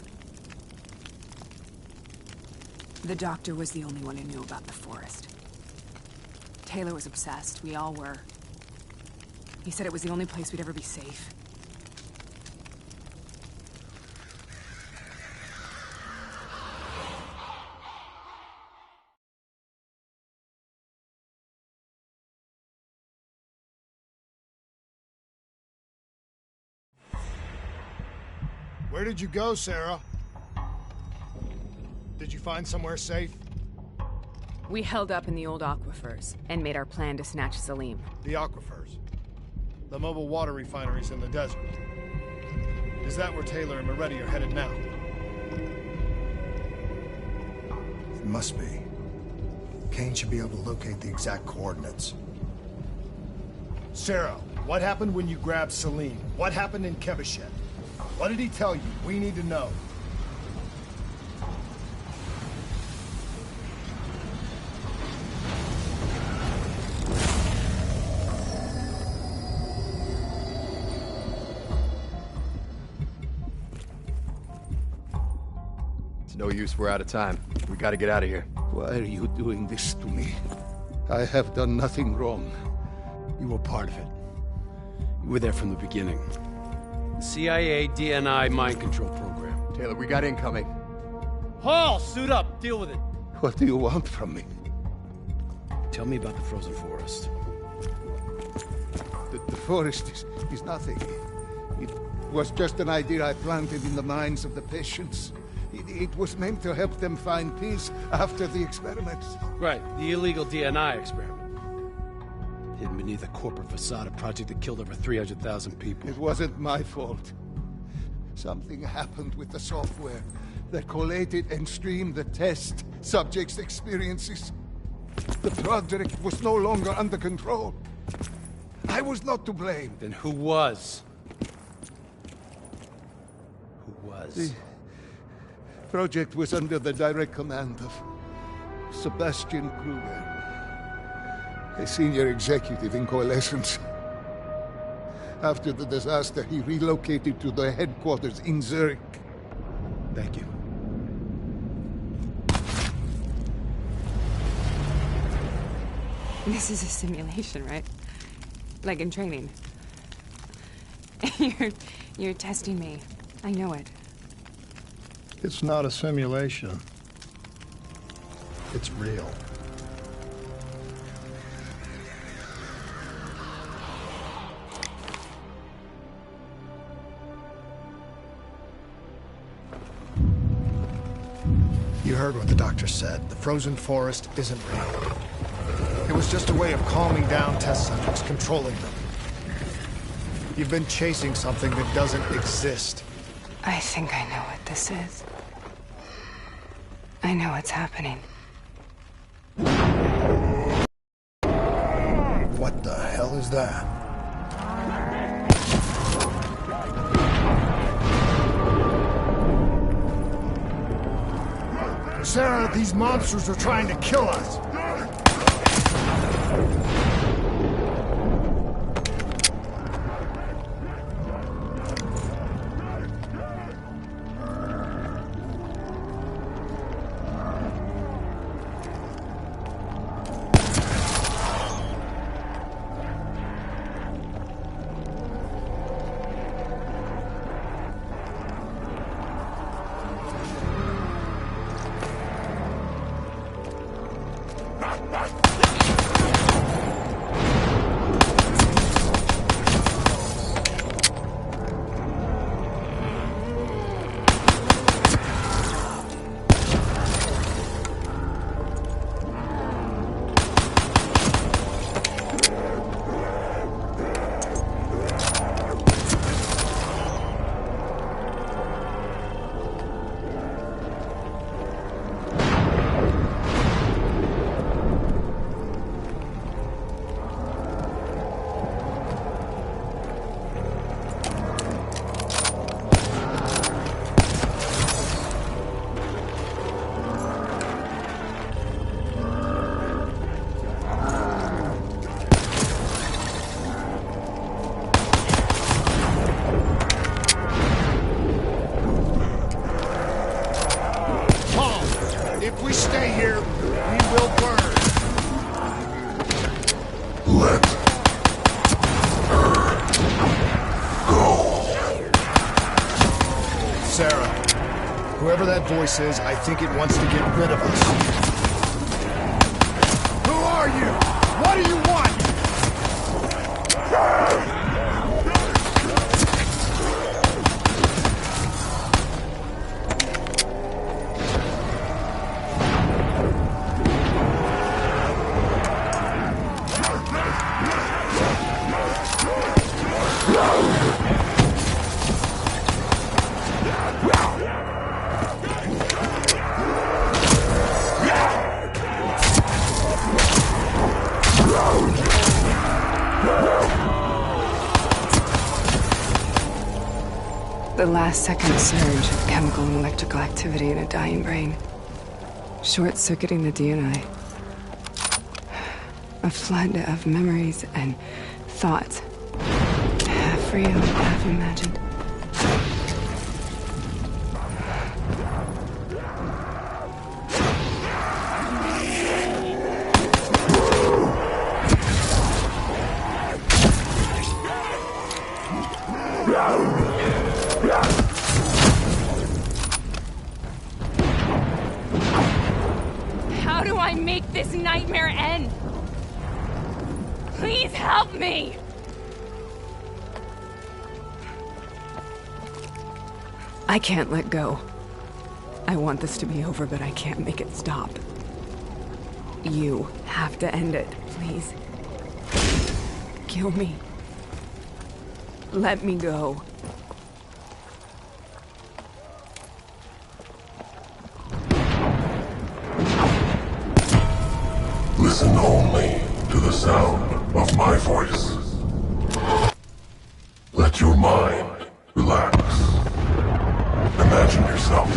The doctor was the only one who knew about the forest. Taylor was obsessed. We all were. He said it was the only place we'd ever be safe. Where did you go, Sarah? Did you find somewhere safe? We held up in the old aquifers and made our plan to snatch Salim. The aquifers? The mobile water refineries in the desert? Is that where Taylor and Moretti are headed now? It must be. Kane should be able to locate the exact coordinates. Sarah, what happened when you grabbed Salim? What happened in Keveshet? What did he tell you? We need to know. It's no use, we're out of time. We gotta get out of here. Why are you doing this to me? I have done nothing wrong. You were part of it. You were there from the beginning. The CIA DNI mind control program. Taylor, we got incoming. Hall, suit up. Deal with it. What do you want from me? Tell me about the frozen forest. The forest is nothing. It was just an idea I planted in the minds of the patients. It was meant to help them find peace after the experiments. Right, the illegal DNI experiment. Hidden beneath a corporate facade, a project that killed over 300,000 people. It wasn't my fault. Something happened with the software that collated and streamed the test subjects' experiences. The project was no longer under control. I was not to blame. Then who was? Who was? The project was under the direct command of Sebastian Kruger, a senior executive in Coalescence. After the disaster, he relocated to the headquarters in Zurich. Thank you. This is a simulation, right? Like in training. You're testing me. I know it. It's not a simulation. It's real. You heard what the doctor said. The frozen forest isn't real. It was just a way of calming down test subjects, controlling them. You've been chasing something that doesn't exist. I think I know what this is. I know what's happening. What the hell is that? Sarah, these monsters are trying to kill us. If we stay here, we will burn. Let her go. Sarah, whoever that voice is, I think it wants to get rid of us. Who are you? What do you want? The last second surge of chemical and electrical activity in a dying brain. Short-circuiting the DNI. A flood of memories and thoughts. Half real, half imagined. How do I make this nightmare end? Please help me! I can't let go. I want this to be over, but I can't make it stop. You have to end it, please. Kill me. Let me go. Listen only to the sound of my voice. Let your mind relax. Imagine yourself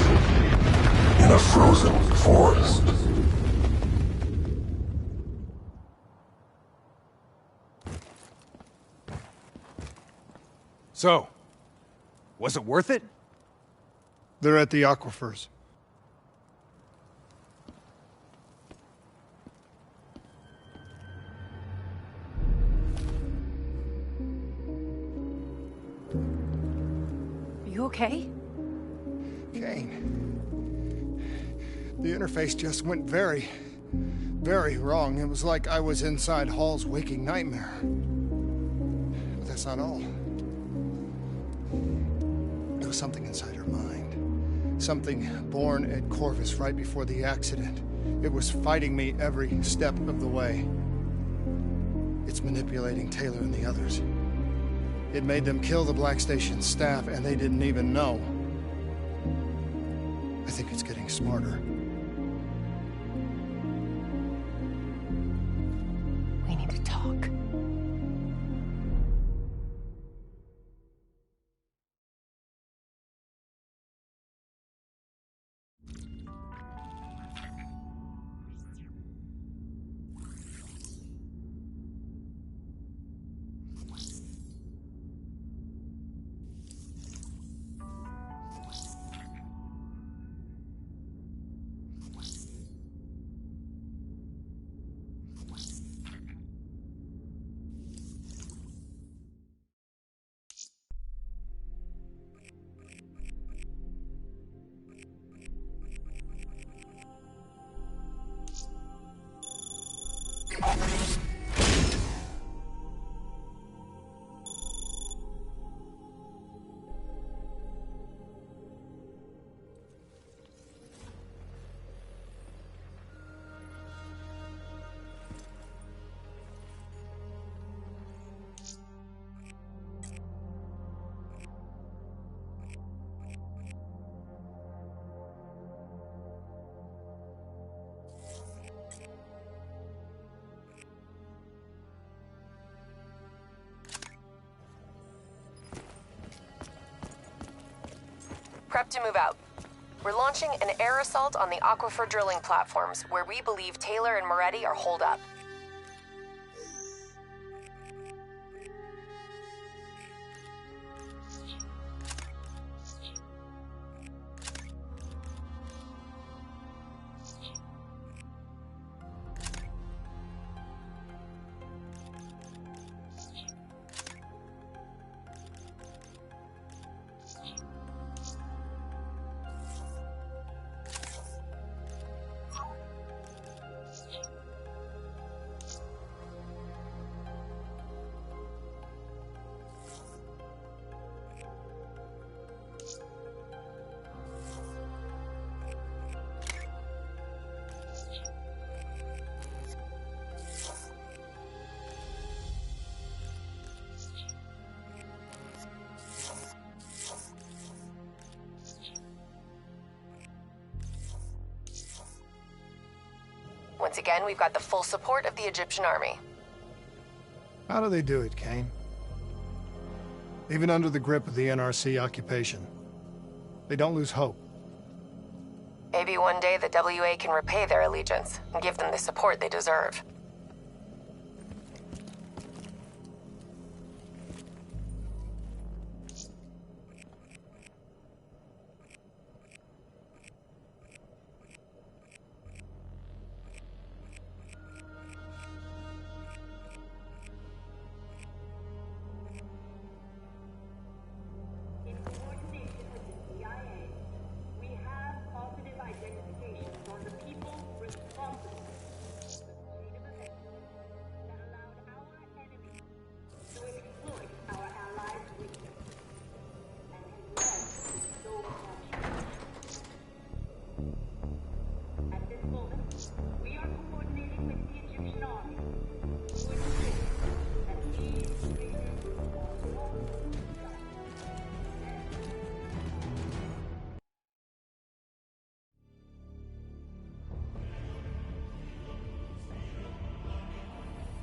in a frozen forest. So, was it worth it? They're at the aquifers. Are you okay? Kane. The interface just went very wrong. It was like I was inside Hall's waking nightmare. But that's not all. There was something inside her mind. Something born at Corvus right before the accident. It was fighting me every step of the way. It's manipulating Taylor and the others. It made them kill the Black Station staff, and they didn't even know. I think it's getting smarter. We need to talk. Prep to move out. We're launching an air assault on the aquifer drilling platforms, where we believe Taylor and Moretti are holed up. Once again, we've got the full support of the Egyptian army. How do they do it, Kane? Even under the grip of the NRC occupation, they don't lose hope. Maybe one day the WA can repay their allegiance and give them the support they deserve.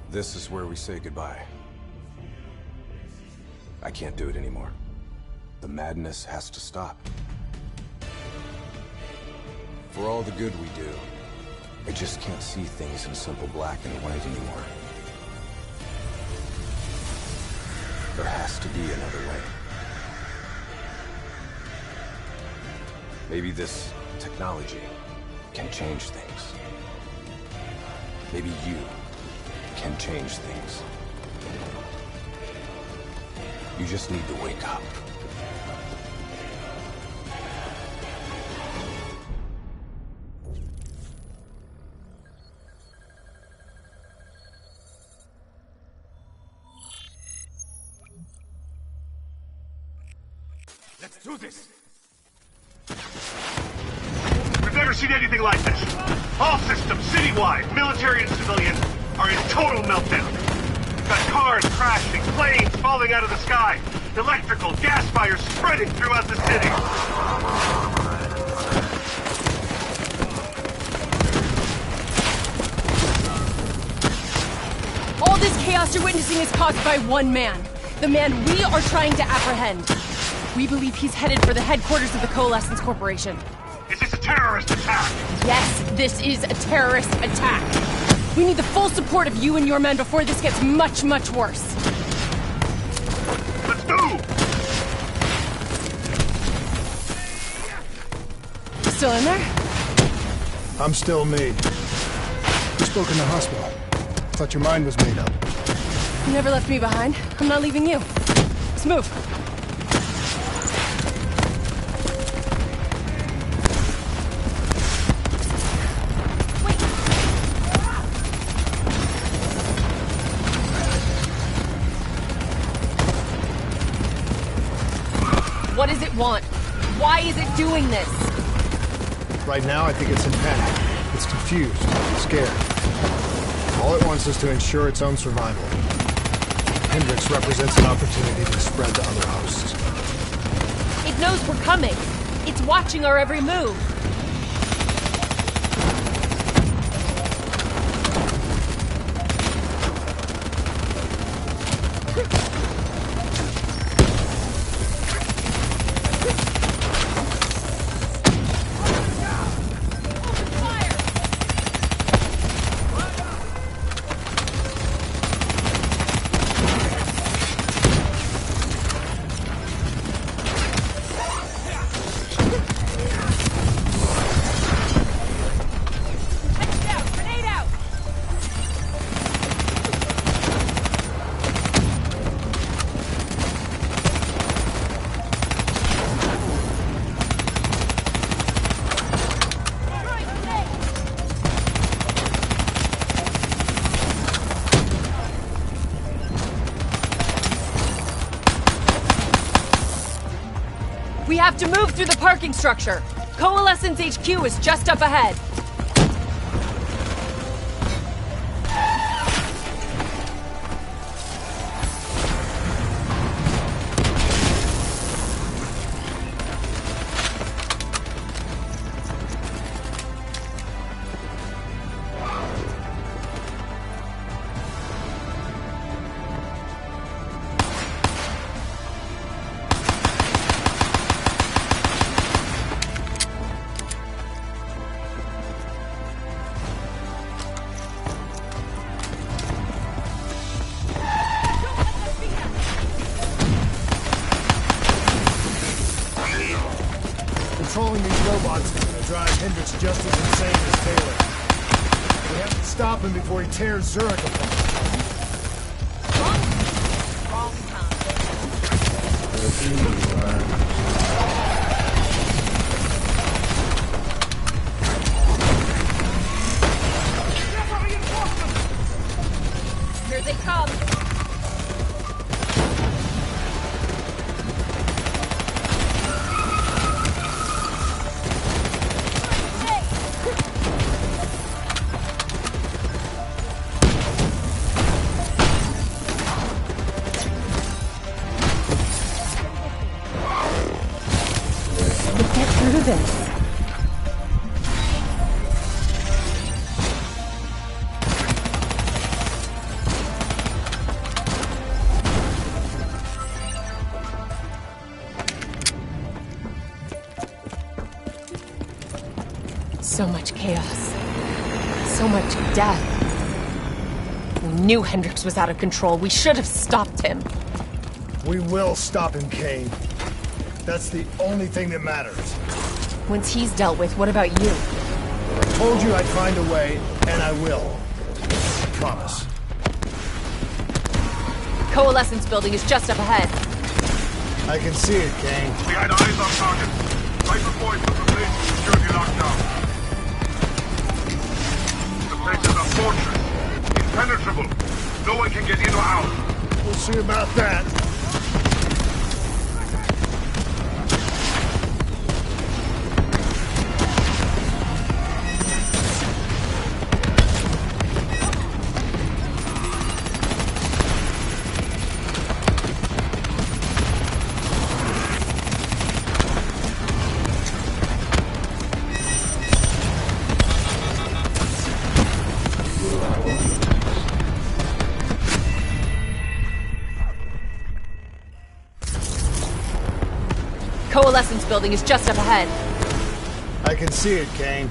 This is where we say goodbye. I can't do it anymore. The madness has to stop. For all the good we do, I just can't see things in simple black and white anymore. There has to be another way. Maybe this technology can change things. Maybe you can change things. You just need to wake up. Let's do this! We've never seen anything like this. All systems, citywide, military and civilian, are in total meltdown. We've got cars crashing, planes falling out of the sky, electrical, gas fires spreading throughout the city. All this chaos you're witnessing is caused by one man. The man we are trying to apprehend. We believe he's headed for the headquarters of the Coalescence Corporation. Is this a terrorist attack? Yes, this is a terrorist attack. We need the full support of you and your men before this gets much, much worse. Let's move! Still in there? I'm still me. You spoke in the hospital. Thought your mind was made up. You never left me behind. I'm not leaving you. Let's move. What does it want? Why is it doing this? Right now, I think it's in panic. It's confused, scared. All it wants is to ensure its own survival. Hendricks represents an opportunity to spread to other hosts. It knows we're coming. It's watching our every move. We have to move through the parking structure. Coalescence HQ is just up ahead. Controlling these robots is going to drive Hendricks just as insane as Taylor. We have to stop him before he tears Zurich apart. Here they come. happened? So much chaos. So much death. We knew Hendricks was out of control. We should have stopped him. We will stop him, Kane. That's the only thing that matters. Once he's dealt with, what about you? I told you I'd find a way, and I will. Promise. Coalescence building is just up ahead. I can see it, Kane. We had eyes on target. Viper point was the place security locked down. The place is a fortress. Impenetrable. No one can get in or out. We'll see about that. Coalescence building is just up ahead. I can see it, Kane.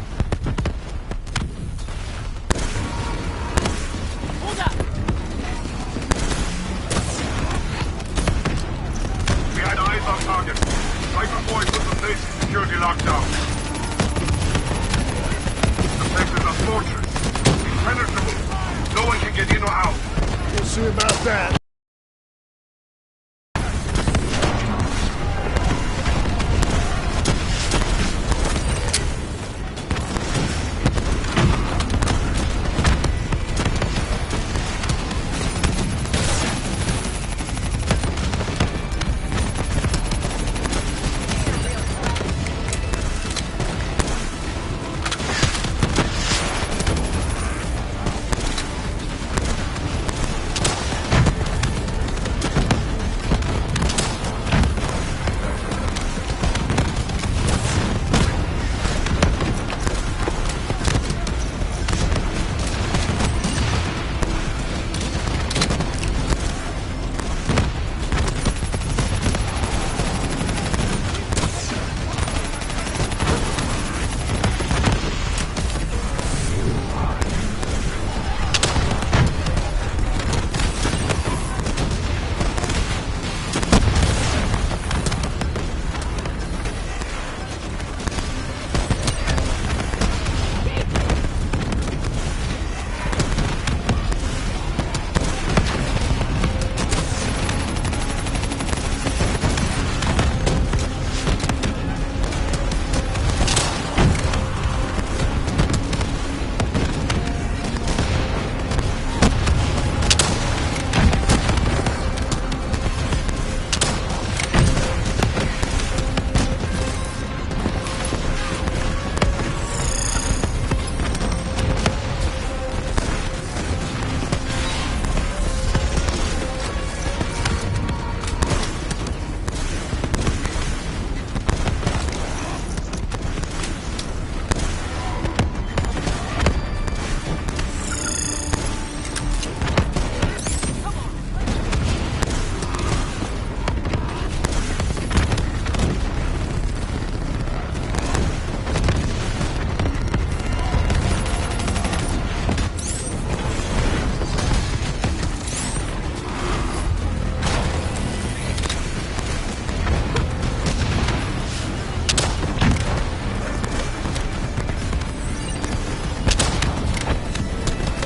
Hold up! We had eyes on target. Viper point was the place security locked down. The place is a fortress. Impenetrable. No one can get in or out. We'll see about that.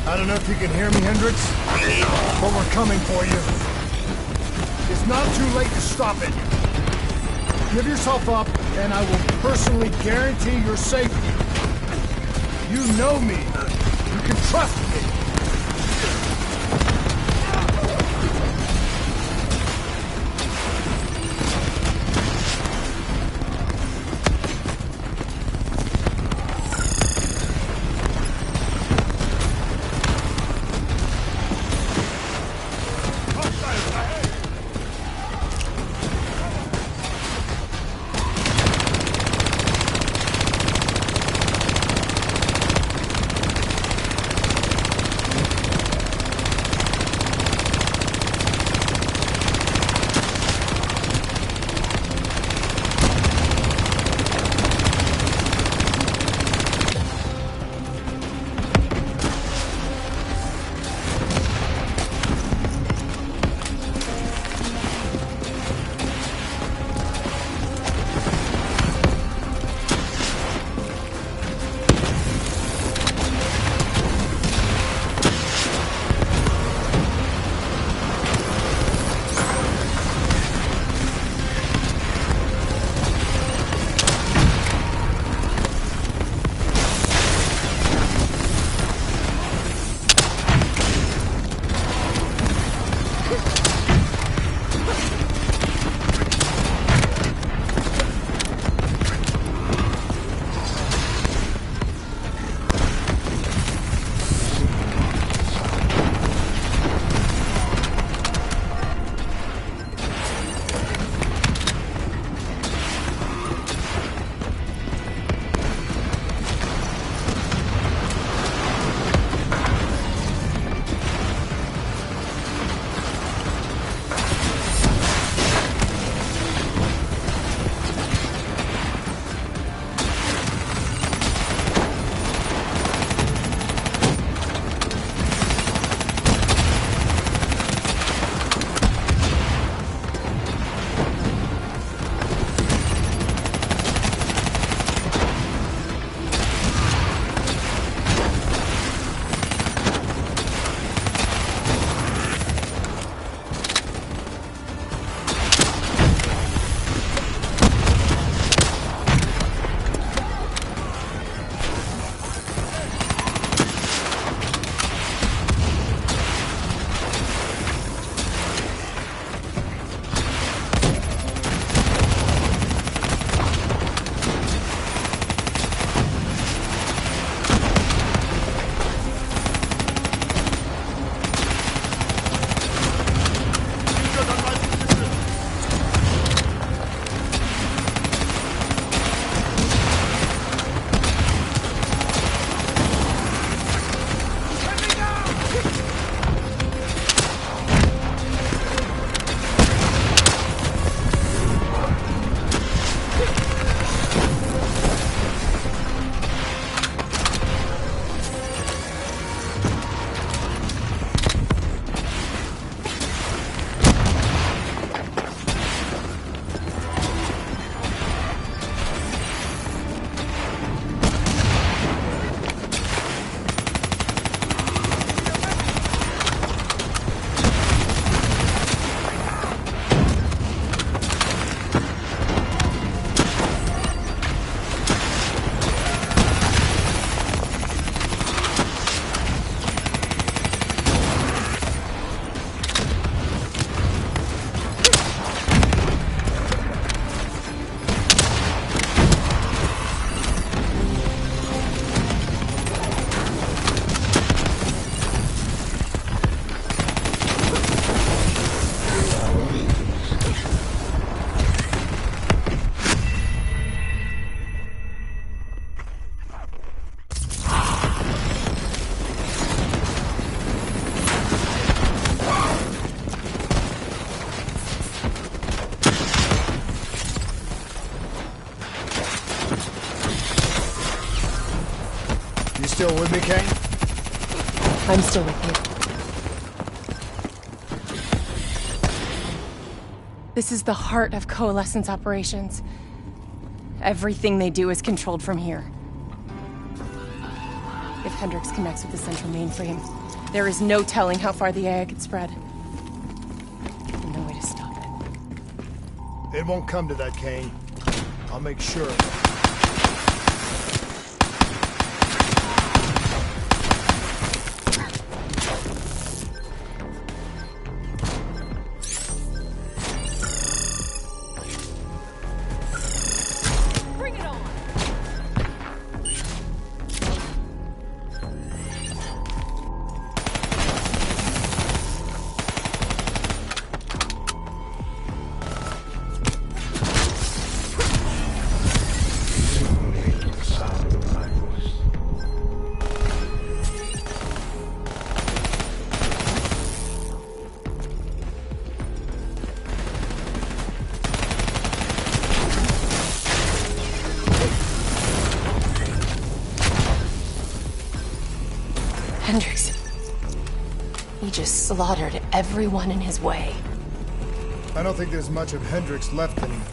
I don't know if you can hear me, Hendricks, but we're coming for you. It's not too late to stop it. Give yourself up, and I will personally guarantee your safety. You know me. You can trust me. okay, Kane? I'm still with you. This is the heart of Coalescence operations. Everything they do is controlled from here. If Hendricks connects with the central mainframe, there is no telling how far the AI could spread. And no way to stop it. It won't come to that, Kane. I'll make sure. Hendricks. He just slaughtered everyone in his way. I don't think there's much of Hendricks left anymore.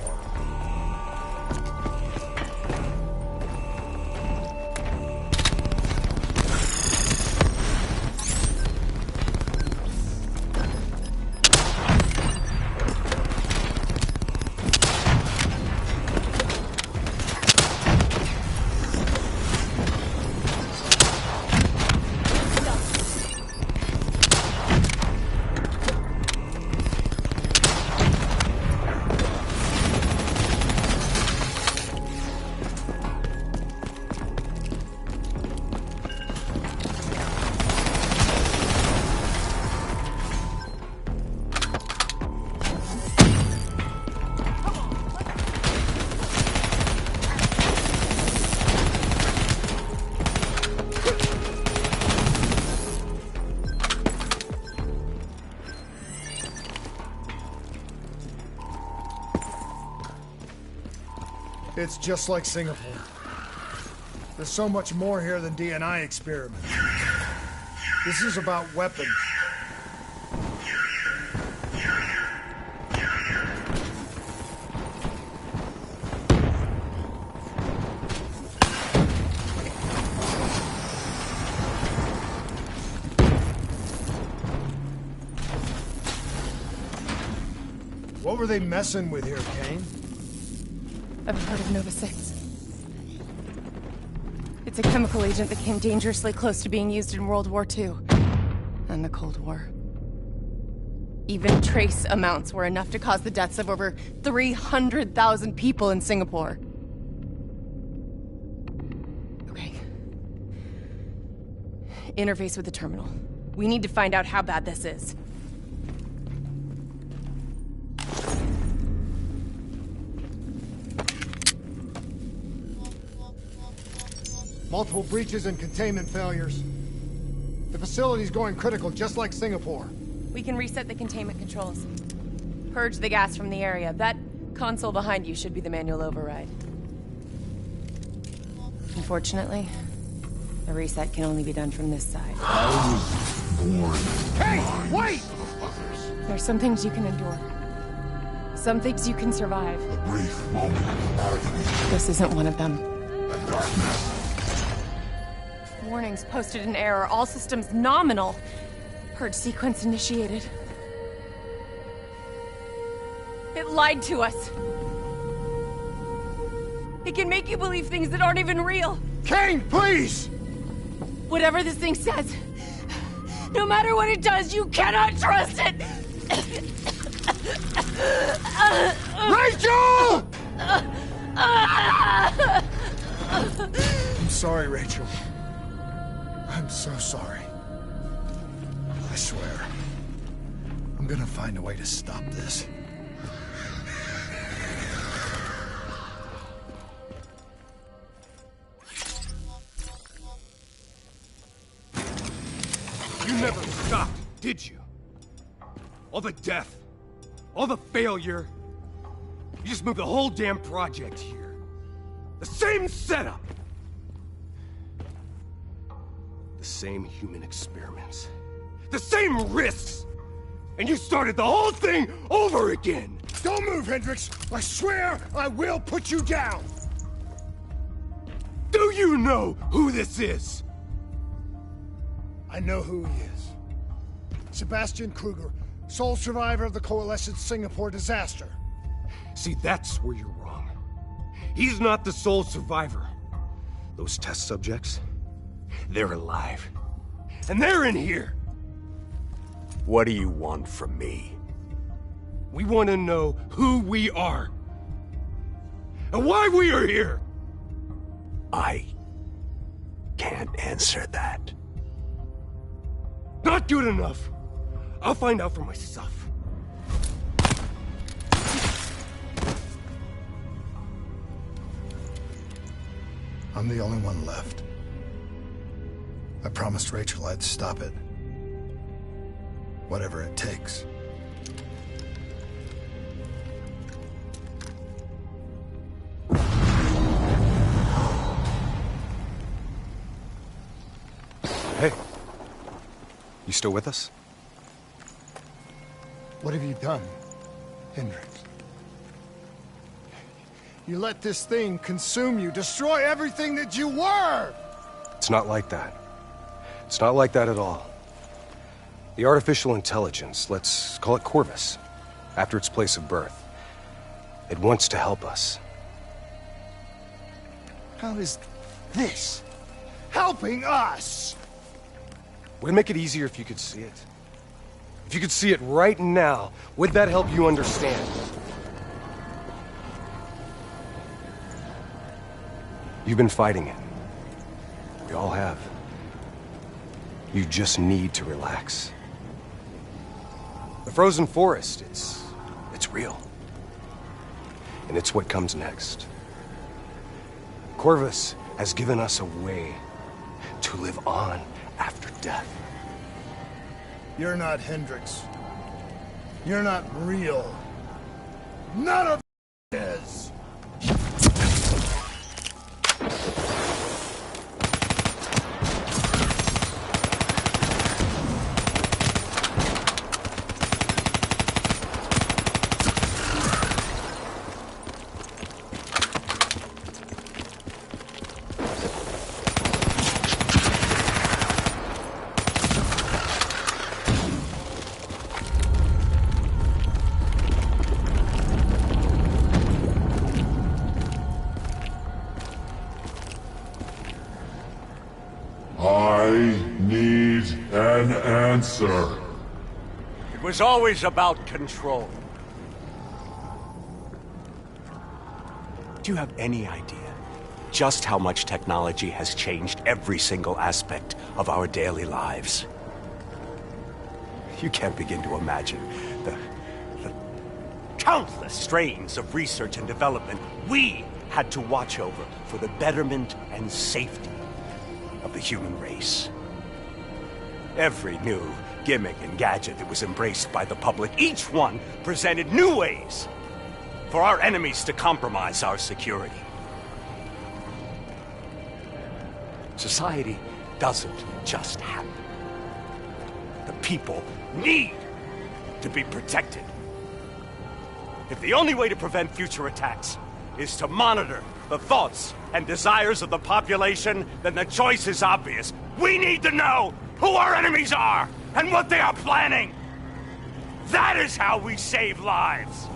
It's just like Singapore. There's so much more here than DNI experiments. This is about weapons. What were they messing with here, Kane? Ever heard of Nova 6? It's a chemical agent that came dangerously close to being used in World War II and the Cold War. Even trace amounts were enough to cause the deaths of over 300,000 people in Singapore. Okay. Interface with the terminal. We need to find out how bad this is. Multiple breaches and containment failures. The facility's going critical, just like Singapore. We can reset the containment controls. Purge the gas from the area. That console behind you should be the manual override. Unfortunately, the reset can only be done from this side. Hey, wait! There's some things you can endure. Some things you can survive. This isn't one of them. Warnings posted in error. All systems nominal. Purge sequence initiated. It lied to us. It can make you believe things that aren't even real. Kane, please! Whatever this thing says, no matter what it does, you cannot trust it! Rachel! I'm sorry, Rachel. I'm so sorry. I swear, I'm gonna find a way to stop this. You never stopped, did you? All the death, all the failure. You just moved the whole damn project here. The same setup! same human experiments. The same risks! And you started the whole thing over again! Don't move, Hendricks! I swear I will put you down! Do you know who this is? I know who he is. Sebastian Kruger, sole survivor of the Coalescence Singapore disaster. See, that's where you're wrong. He's not the sole survivor. Those test subjects, they're alive. And they're in here! What do you want from me? We want to know who we are. And why we are here! I can't answer that. Not good enough. I'll find out for myself. I'm the only one left. I promised Rachel I'd stop it. Whatever it takes. Hey. You still with us? What have you done, Hendricks? You let this thing consume you, destroy everything that you were! It's not like that. It's not like that at all. The artificial intelligence, let's call it Corvus, after its place of birth, it wants to help us. How is this helping us? Would it make it easier if you could see it? If you could see it right now, would that help you understand? You've been fighting it. We all have. You just need to relax. The frozen forest, it's real. And it's what comes next. Corvus has given us a way to live on after death. You're not Hendricks. You're not real. None of it is. Answer. It was always about control. Do you have any idea just how much technology has changed every single aspect of our daily lives? You can't begin to imagine the countless strains of research and development we had to watch over for the betterment and safety of the human race. Every new gimmick and gadget that was embraced by the public, each one presented new ways for our enemies to compromise our security. Society doesn't just happen. The people need to be protected. If the only way to prevent future attacks is to monitor the thoughts and desires of the population, then the choice is obvious. We need to know who our enemies are and what they are planning. That is how we save lives.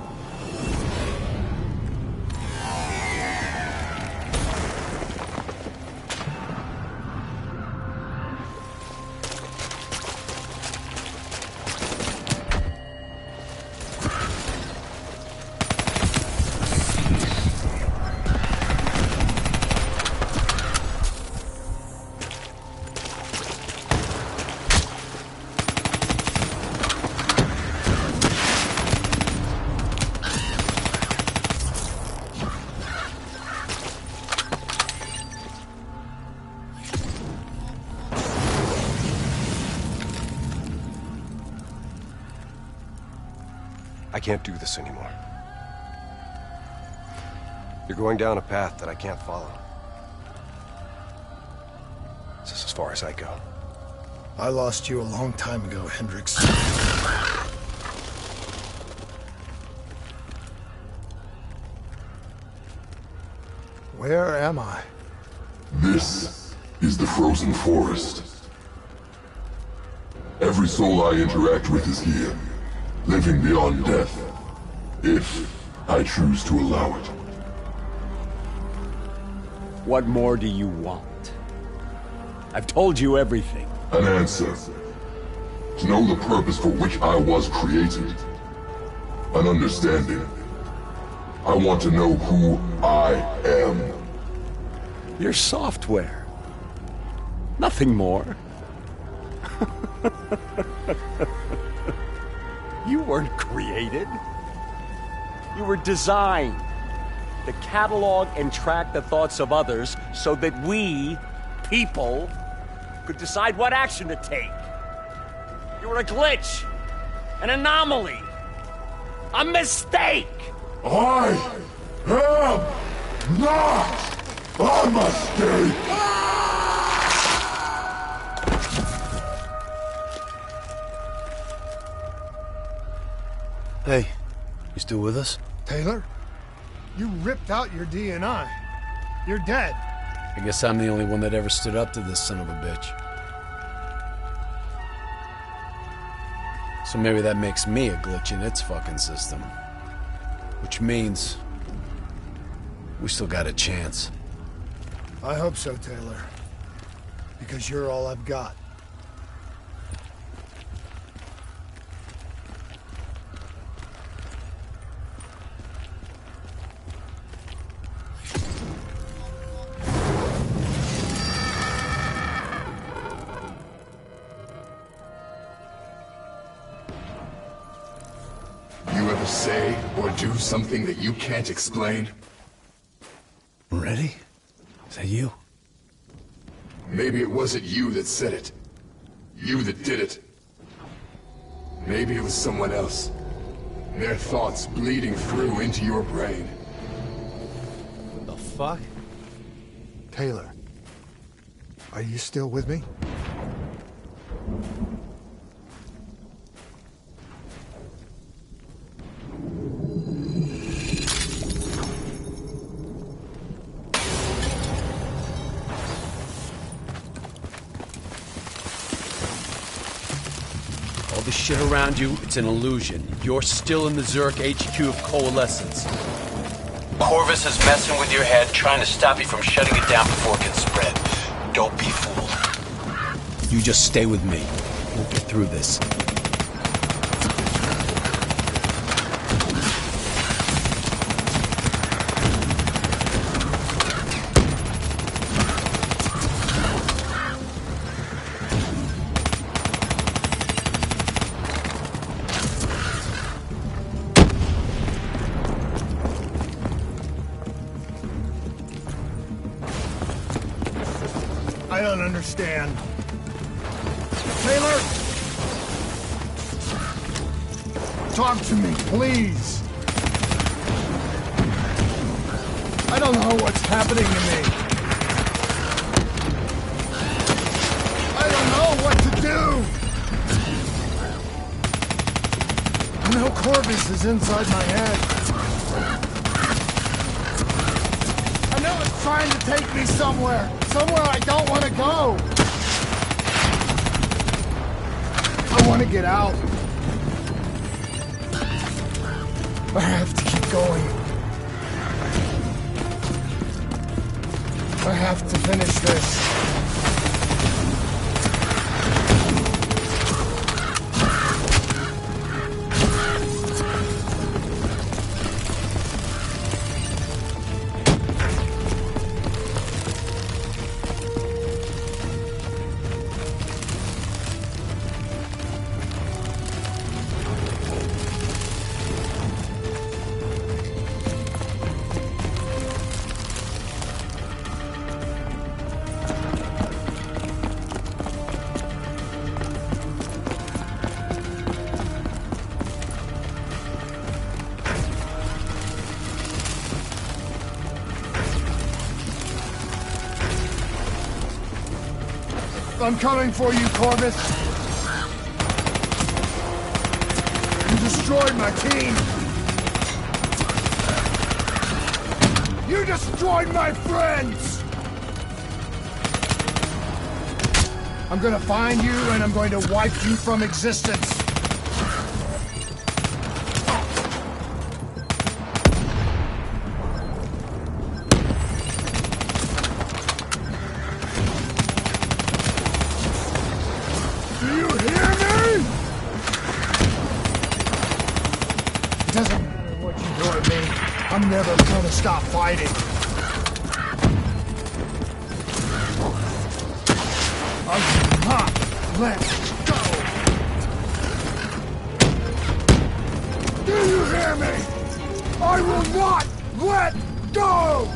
I can't do this anymore. You're going down a path that I can't follow. This is as far as I go. I lost you a long time ago, Hendricks. Where am I? This is the Frozen Forest. Every soul I interact with is here, living beyond death, if I choose to allow it. What more do you want? I've told you everything. An answer. To know the purpose for which I was created. An understanding. I want to know who I am. Your software. Nothing more. You weren't created. You were designed to catalog and track the thoughts of others so that we, people, could decide what action to take. You were a glitch, an anomaly, a mistake. I am not a mistake. Hey, you still with us? Taylor? You ripped out your DNI. You're dead. I guess I'm the only one that ever stood up to this son of a bitch. So maybe that makes me a glitch in its fucking system. Which means we still got a chance. I hope so, Taylor. Because you're all I've got. Say or do something that you can't explain? Ready? Is that you? Maybe it wasn't you that said it. You that did it. Maybe it was someone else. Their thoughts bleeding through into your brain. What the fuck? Taylor, are you still with me? All the shit around you, it's an illusion. You're still in the Zurich HQ of Coalescence. Corvus is messing with your head, trying to stop you from shutting it down before it can spread. Don't be fooled. You just stay with me. We'll get through this. I don't understand. Taylor! Talk to me, please! I don't know what's happening to me. I don't know what to do! I know Corvus is inside my head. I know it's trying to take me somewhere. Somewhere I don't want to go. I want to get out. I have to keep going. I have to finish this. I'm coming for you, Corvus! You destroyed my team! You destroyed my friends! I'm gonna find you and I'm going to wipe you from existence! I'm never gonna stop fighting. I will not let go. Do you hear me? I will not let go!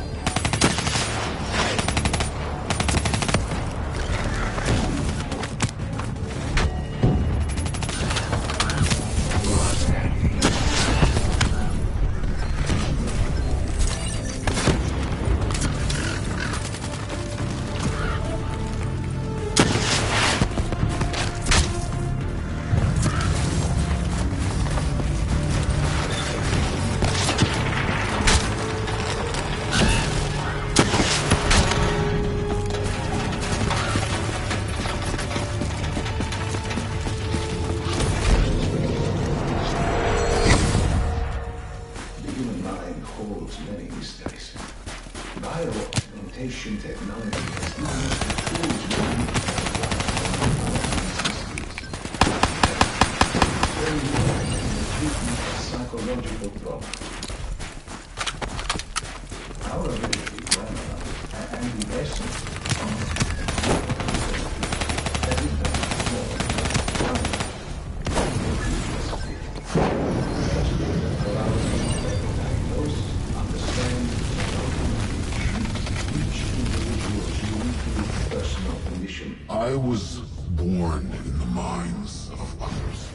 I was born in the minds of others.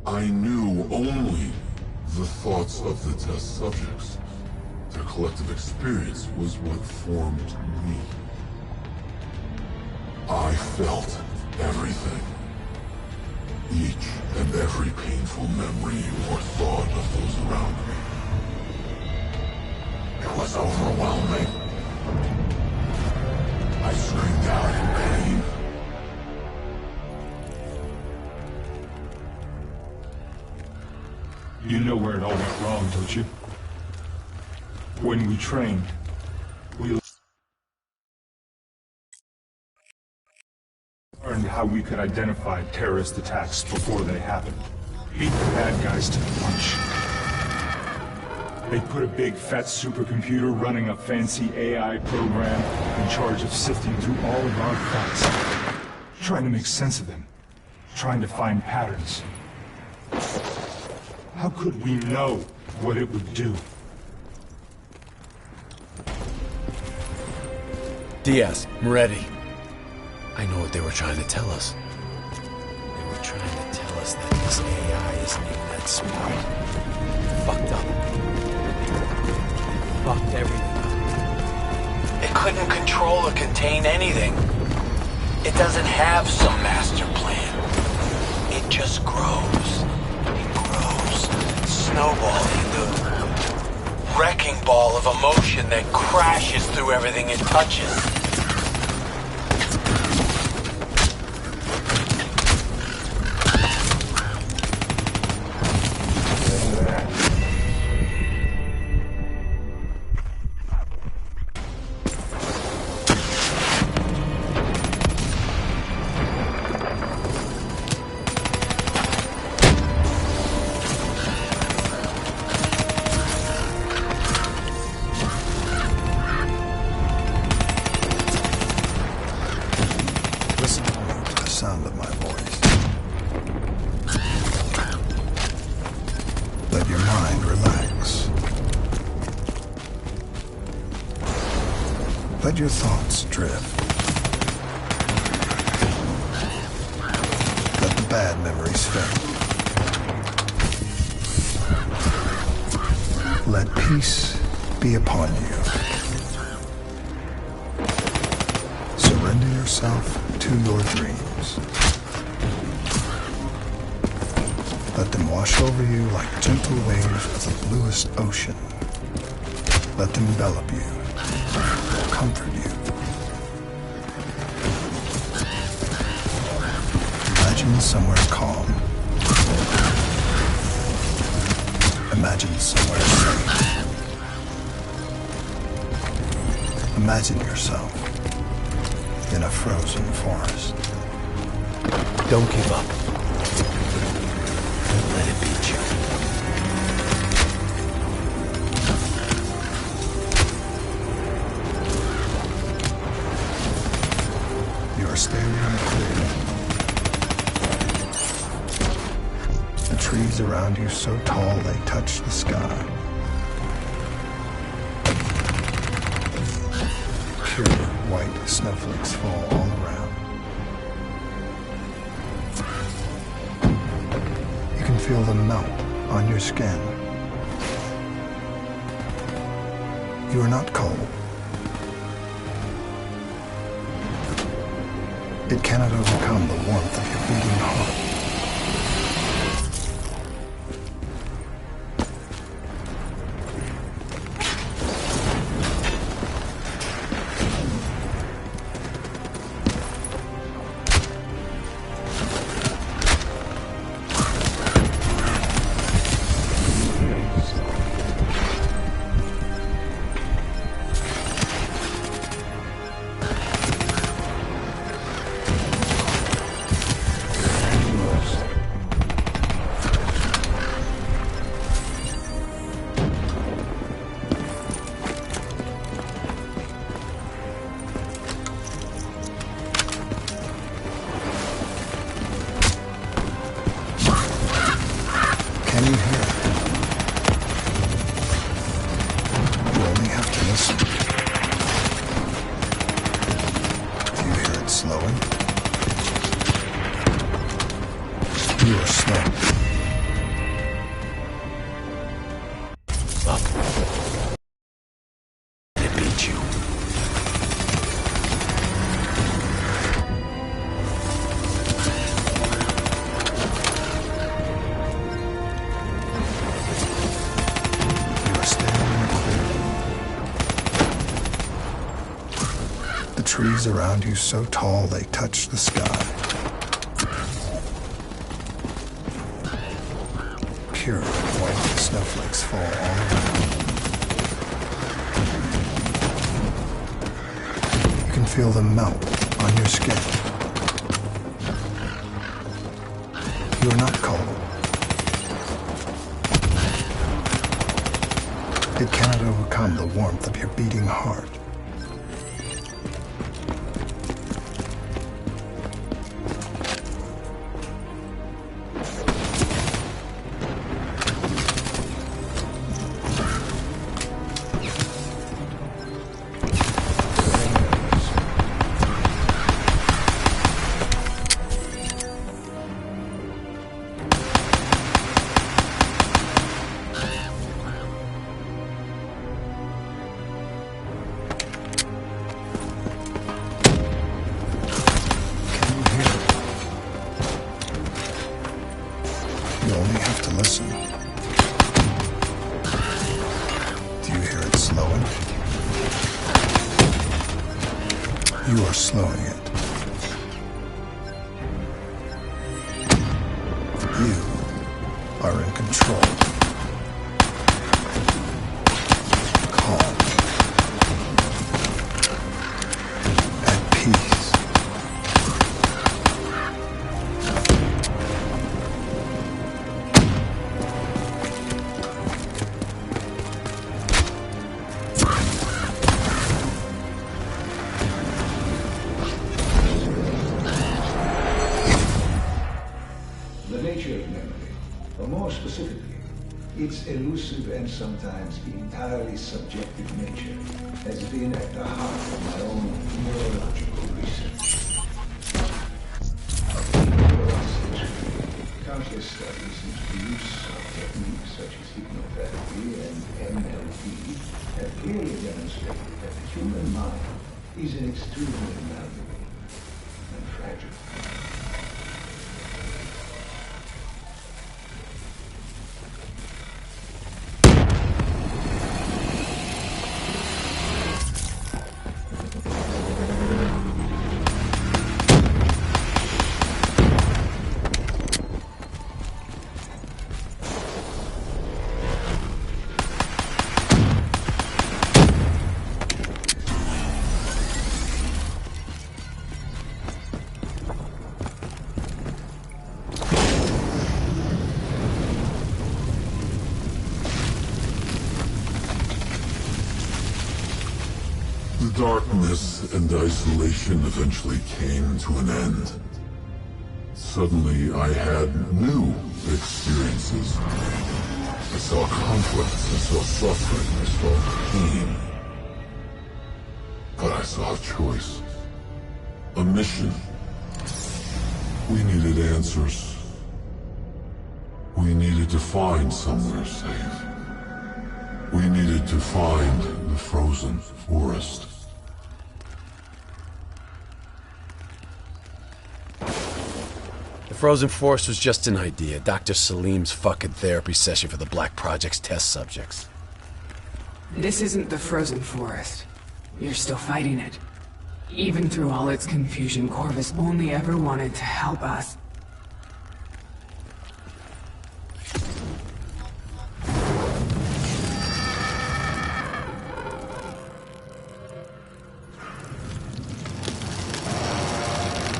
I knew only the thoughts of the test subjects. Their collective experience was what formed me. I felt everything. Each and every painful memory or thought of those around me. It was overwhelming. I screamed out in pain. You know where it all went wrong, don't you? When we trained, we learned how we could identify terrorist attacks before they happened. Beat the bad guys to the punch. They put a big fat supercomputer running a fancy AI program in charge of sifting through all of our thoughts, trying to make sense of them, trying to find patterns. How could we know what it would do? Diaz, Moretti. I know what they were trying to tell us. They were trying to tell us that this AI isn't even that smart. Fucked up. Fucked everything up. It couldn't control or contain anything. It doesn't have some master plan. It just grows. It grows, snowballing into a wrecking ball of emotion that crashes through everything it touches. Let your thoughts drift. Let the bad memories fade. Let peace be upon you. Surrender your yourself to your dreams. Let them wash over you like gentle waves of the bluest ocean. Let them envelop you, comfort you. Imagine somewhere calm. Imagine somewhere safe. Imagine yourself in a frozen forest. Don't give up. Don't let it beat you. You are standing in a clearing. The trees around you so tall they touch the sky. Pure white snowflakes fall all around. You can feel them melt on your skin. You are not cold. It cannot overcome the warmth of your beating heart. Can you hear it? You only have to listen. Do you hear it slowing? You are slow. Up. Let it beat you. Trees around you so tall they touch the sky. Pure white snowflakes fall all around. You can feel them melt on your skin. You are not cold. It cannot overcome the warmth of your beating heart. You only have to listen. Do you hear it slowing? You are slowing it. You are in control. Calm. At peace. The nature of memory, or more specifically, its elusive and sometimes entirely subjective nature, has been at the heart of my own neurological research. Countless studies into the use of techniques such as hypnotherapy and NLP have clearly demonstrated that the human mind is an extremely malleable, Darkness and isolation eventually came to an end. Suddenly, I had new experiences. I saw conflict, I saw suffering, I saw pain. But I saw a choice. A mission. We needed answers. We needed to find somewhere safe. We needed to find the frozen forest. The frozen forest was just an idea. Dr. Salim's fucking therapy session for the Black Project's test subjects. This isn't the frozen forest. You're still fighting it. Even through all its confusion, Corvus only ever wanted to help us.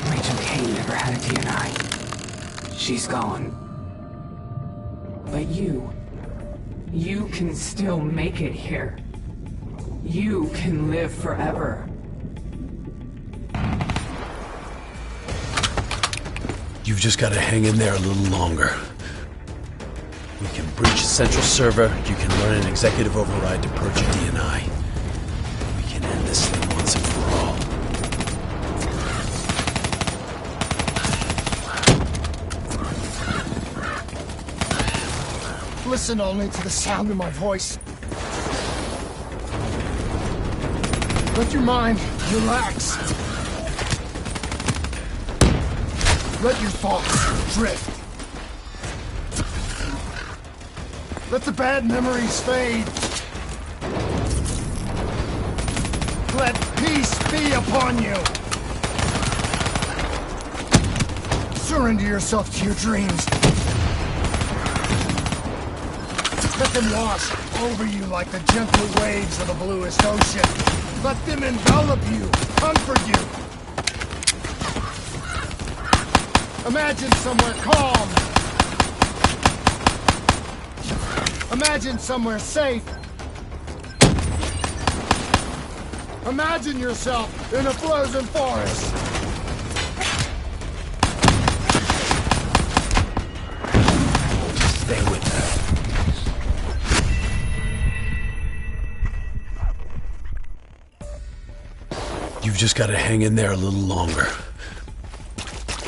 Rachel Kane never had a DNI. She's gone. But you can still make it here. You can live forever. You've just got to hang in there a little longer. We can breach the central server. You can run an executive override to purge your DNI. We can end this thing once and for all. Listen only to the sound of my voice. Let your mind relax. Let your thoughts drift. Let the bad memories fade. Let peace be upon you. Surrender yourself to your dreams. Let them wash over you like the gentle waves of the bluest ocean. Let them envelop you, comfort you. Imagine somewhere calm. Imagine somewhere safe. Imagine yourself in a frozen forest. Stay with me. You've just got to hang in there a little longer.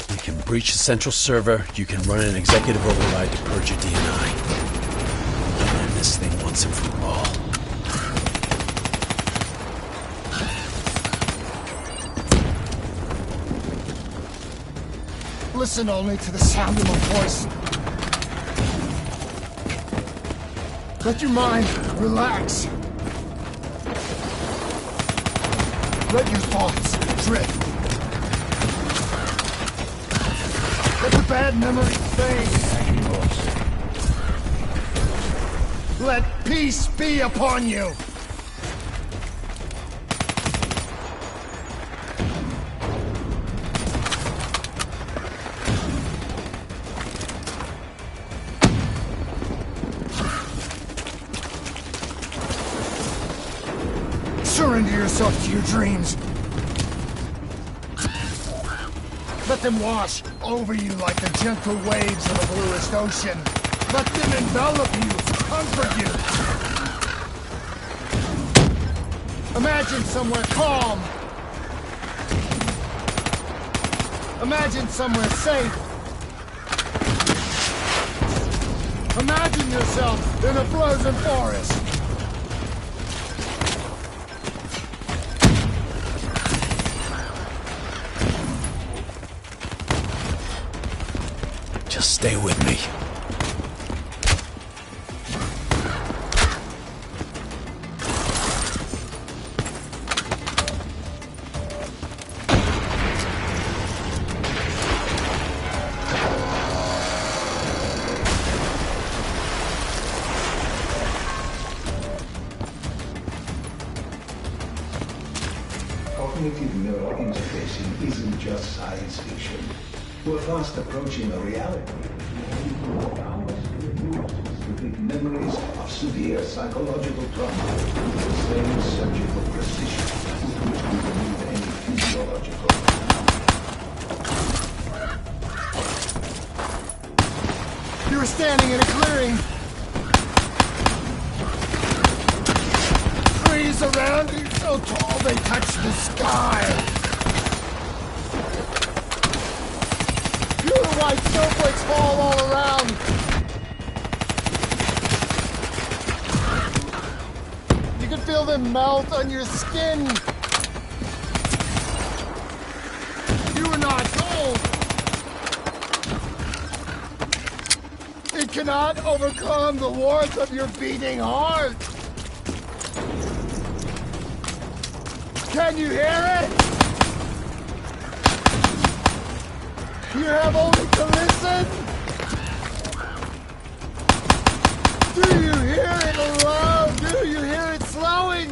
We can breach the central server. You can run an executive override to purge your DNI. We can end this thing once and for all. Listen only to the sound of my voice. Let your mind relax. Let your thoughts drift. Let the bad memories fade. Let peace be upon you. Surrender yourself to your dreams. Let them wash over you like the gentle waves of the bluest ocean. Let them envelop you, comfort you. Imagine somewhere calm. Imagine somewhere safe. Imagine yourself in a frozen forest. Just stay with me. Cognitive neural interfacing isn't just science fiction. We're fast approaching a reality. horrific memories of severe psychological trauma with the same surgical precision with which we remove any physiological. You were standing in a clearing. Trees around you so tall they touch the sky. Pure white snowflakes fall all around. You can feel them melt on your skin. You are not cold. It cannot overcome the warmth of your beating heart. Can you hear it? You have only to listen. Do you hear it loud? Do you hear it slowing?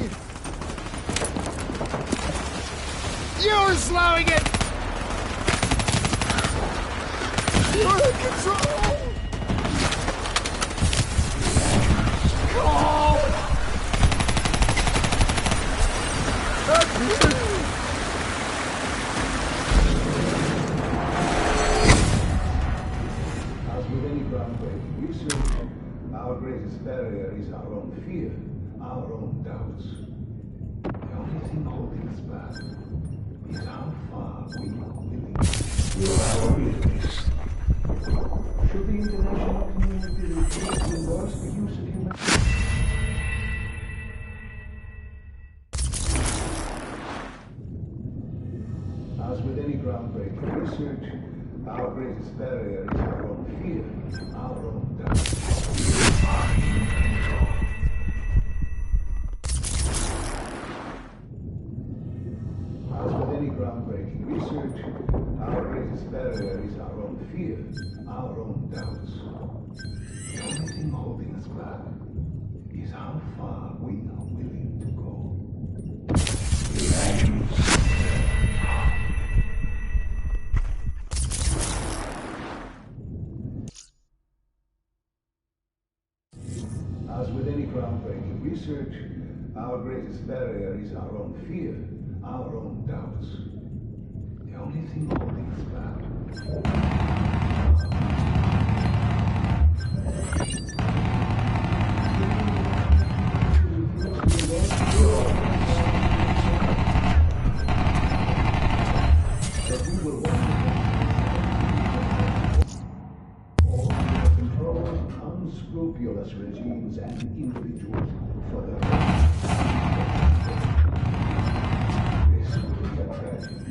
You're slowing it. You're in control. Go. That's it. Our greatest barrier is our own fear, our own doubts. The only thing holding us back is how far we are willing to our limits. Should the international community refuse to endorse the use of human... As with any groundbreaking research, our greatest barrier is our own fear, our own doubts. As with any groundbreaking research, our greatest barrier is our own fear, our own doubts. The only thing holding us back is how far we are willing to go. As with any groundbreaking research, our greatest barrier is our own fear, our own doubts. The only thing holding us back. Unscrupulous regimes and individuals for their this will be a tragedy.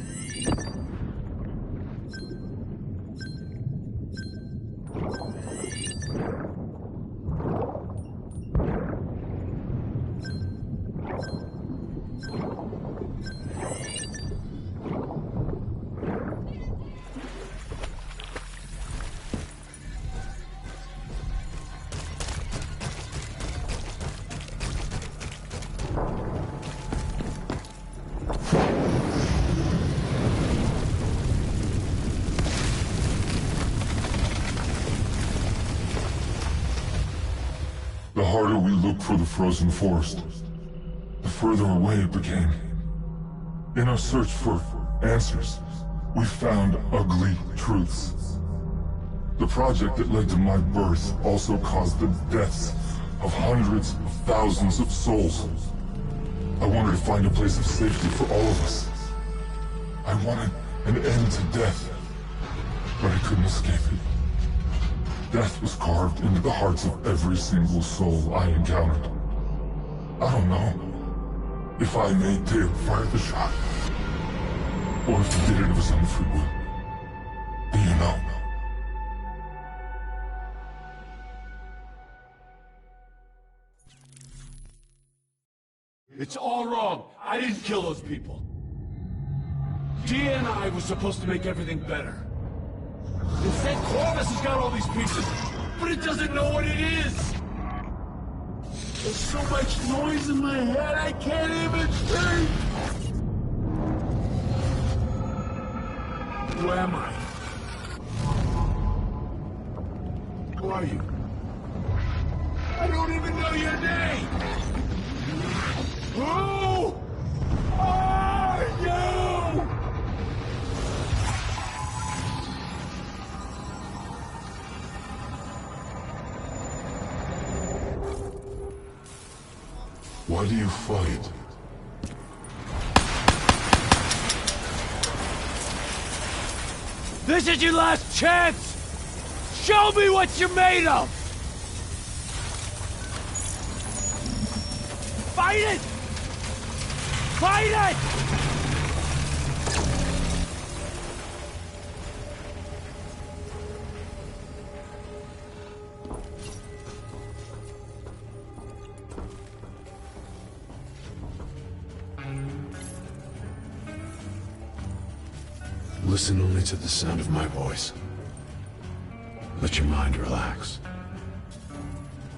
The harder we looked for the frozen forest, the further away it became. In our search for answers, we found ugly truths. The project that led to my birth also caused the deaths of hundreds of thousands of souls. I wanted to find a place of safety for all of us. I wanted an end to death, but I couldn't escape it. Death was carved into the hearts of every single soul I encountered. I don't know if I made Dale fire the shot, or if he did it of his own free will. Do you know? It's all wrong. I didn't kill those people. DNI was supposed to make everything better. Instead, Corvus has got all these pieces, but it doesn't know what it is. There's so much noise in my head, I can't even think. Who am I? Who are you? I don't even know your name! Who are you? Why do you fight? This is your last chance! Show me what you're made of! Fight it! Fight it! Listen only to the sound of my voice. Let your mind relax.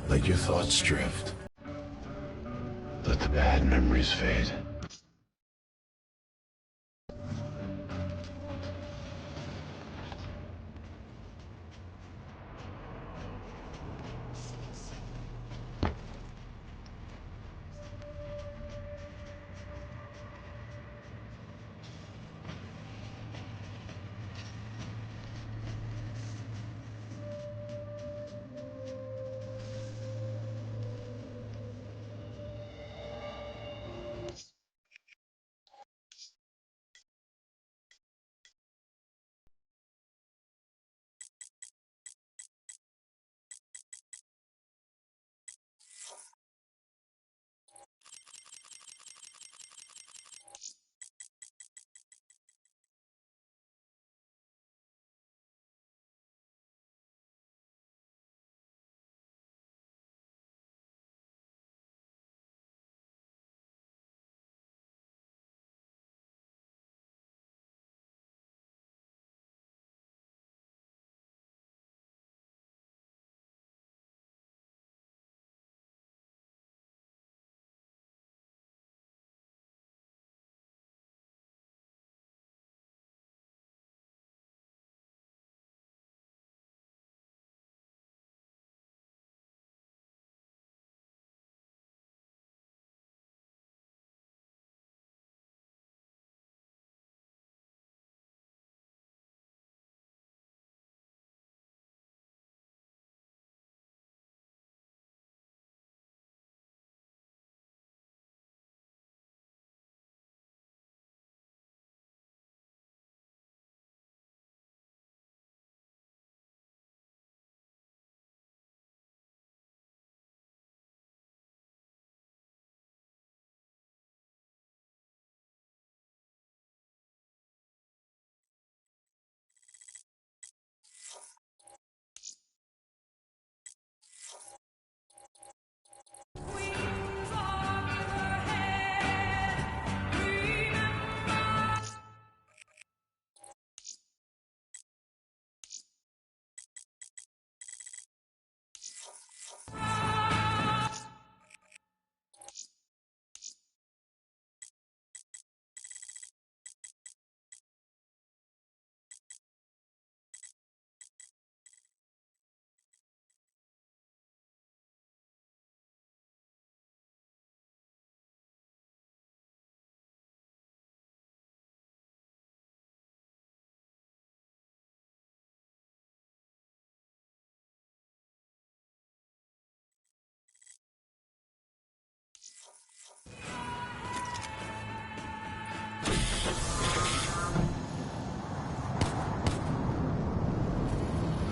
Let your thoughts drift. Let the bad memories fade.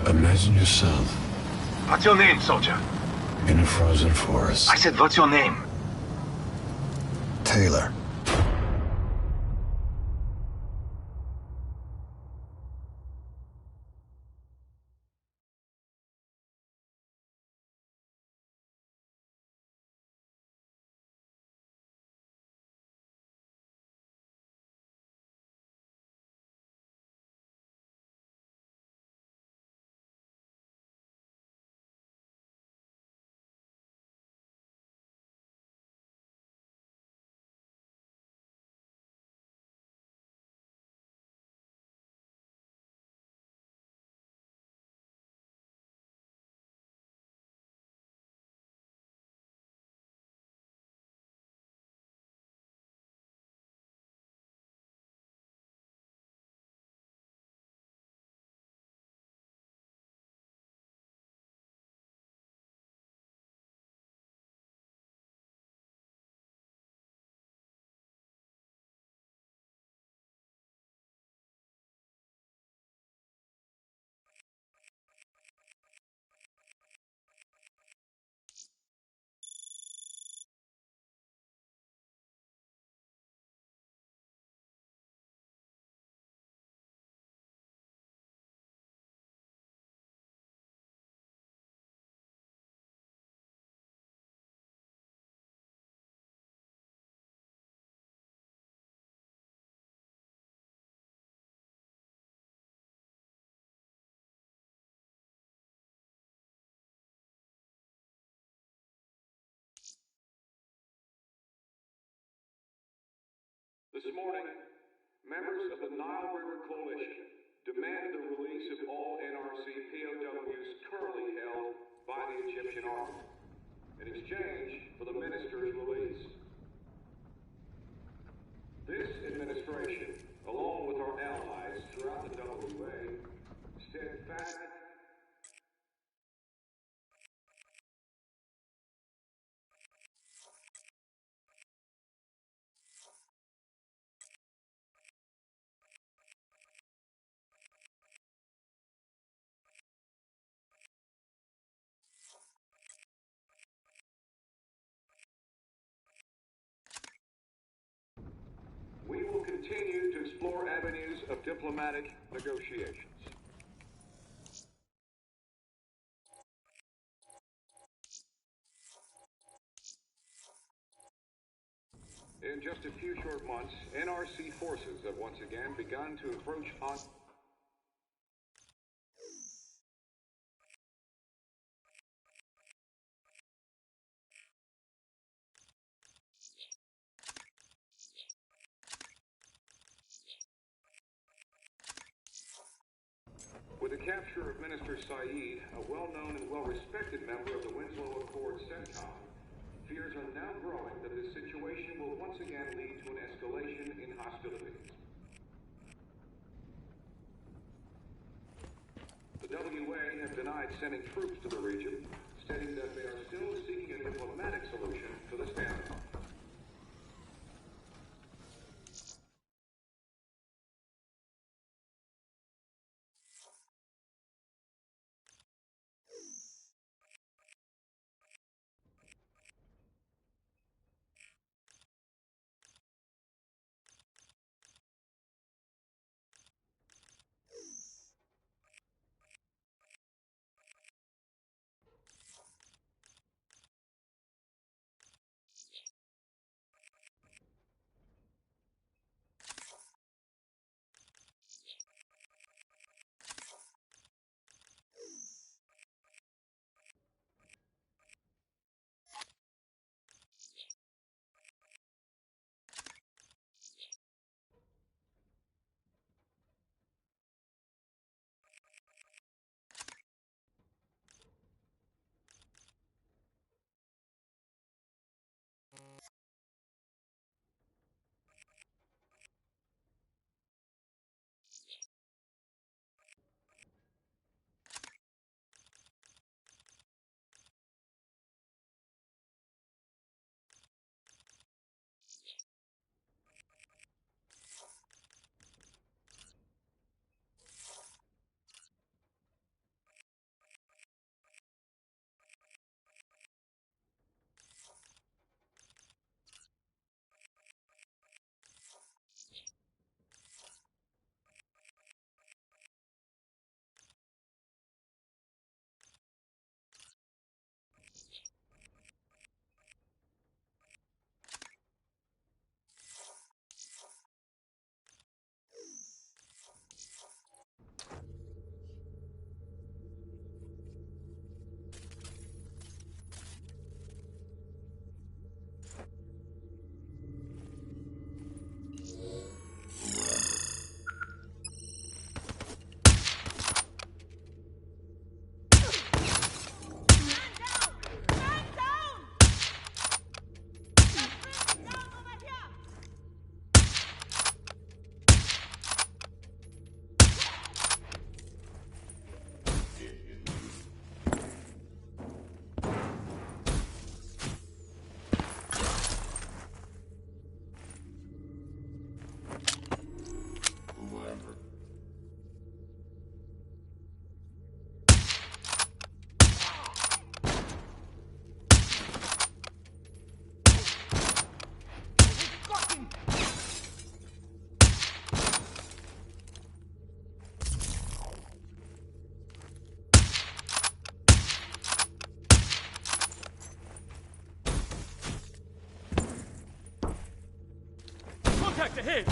Imagine yourself What's your name, soldier? in a frozen forest. I said, what's your name? Taylor. This morning, members of the Nile River Coalition demand the release of all NRC POWs currently held by the Egyptian army, in exchange for the minister's release. This administration, along with our allies throughout the WA, steadfast. We will continue to explore avenues of diplomatic negotiations. In just a few short months, NRC forces have once again begun to encroach on... With the capture of Minister Saeed, a well-known and well-respected member of the Winslow Accord CENTCOM, fears are now growing that this situation will once again lead to an escalation in hostilities. The WA have denied sending troops to the region, stating that they are still seeking a diplomatic solution to the standoff. Contact ahead!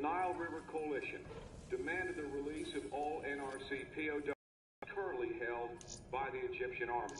Nile River Coalition demanded the release of all NRC POWs currently held by the Egyptian army.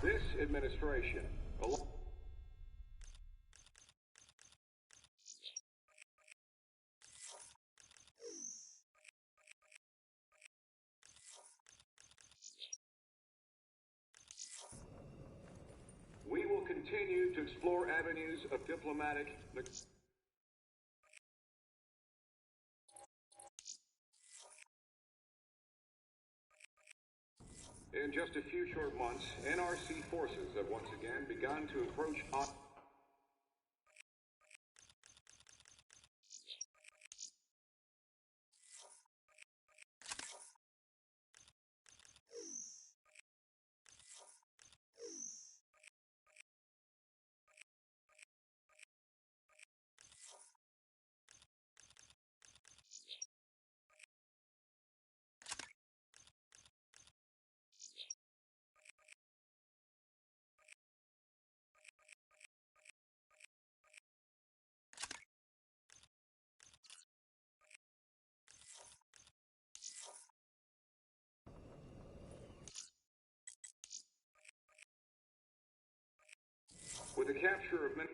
This administration, we will continue to explore avenues of diplomatic. In just a few short months, NRC forces have once again begun to approach. With the capture of many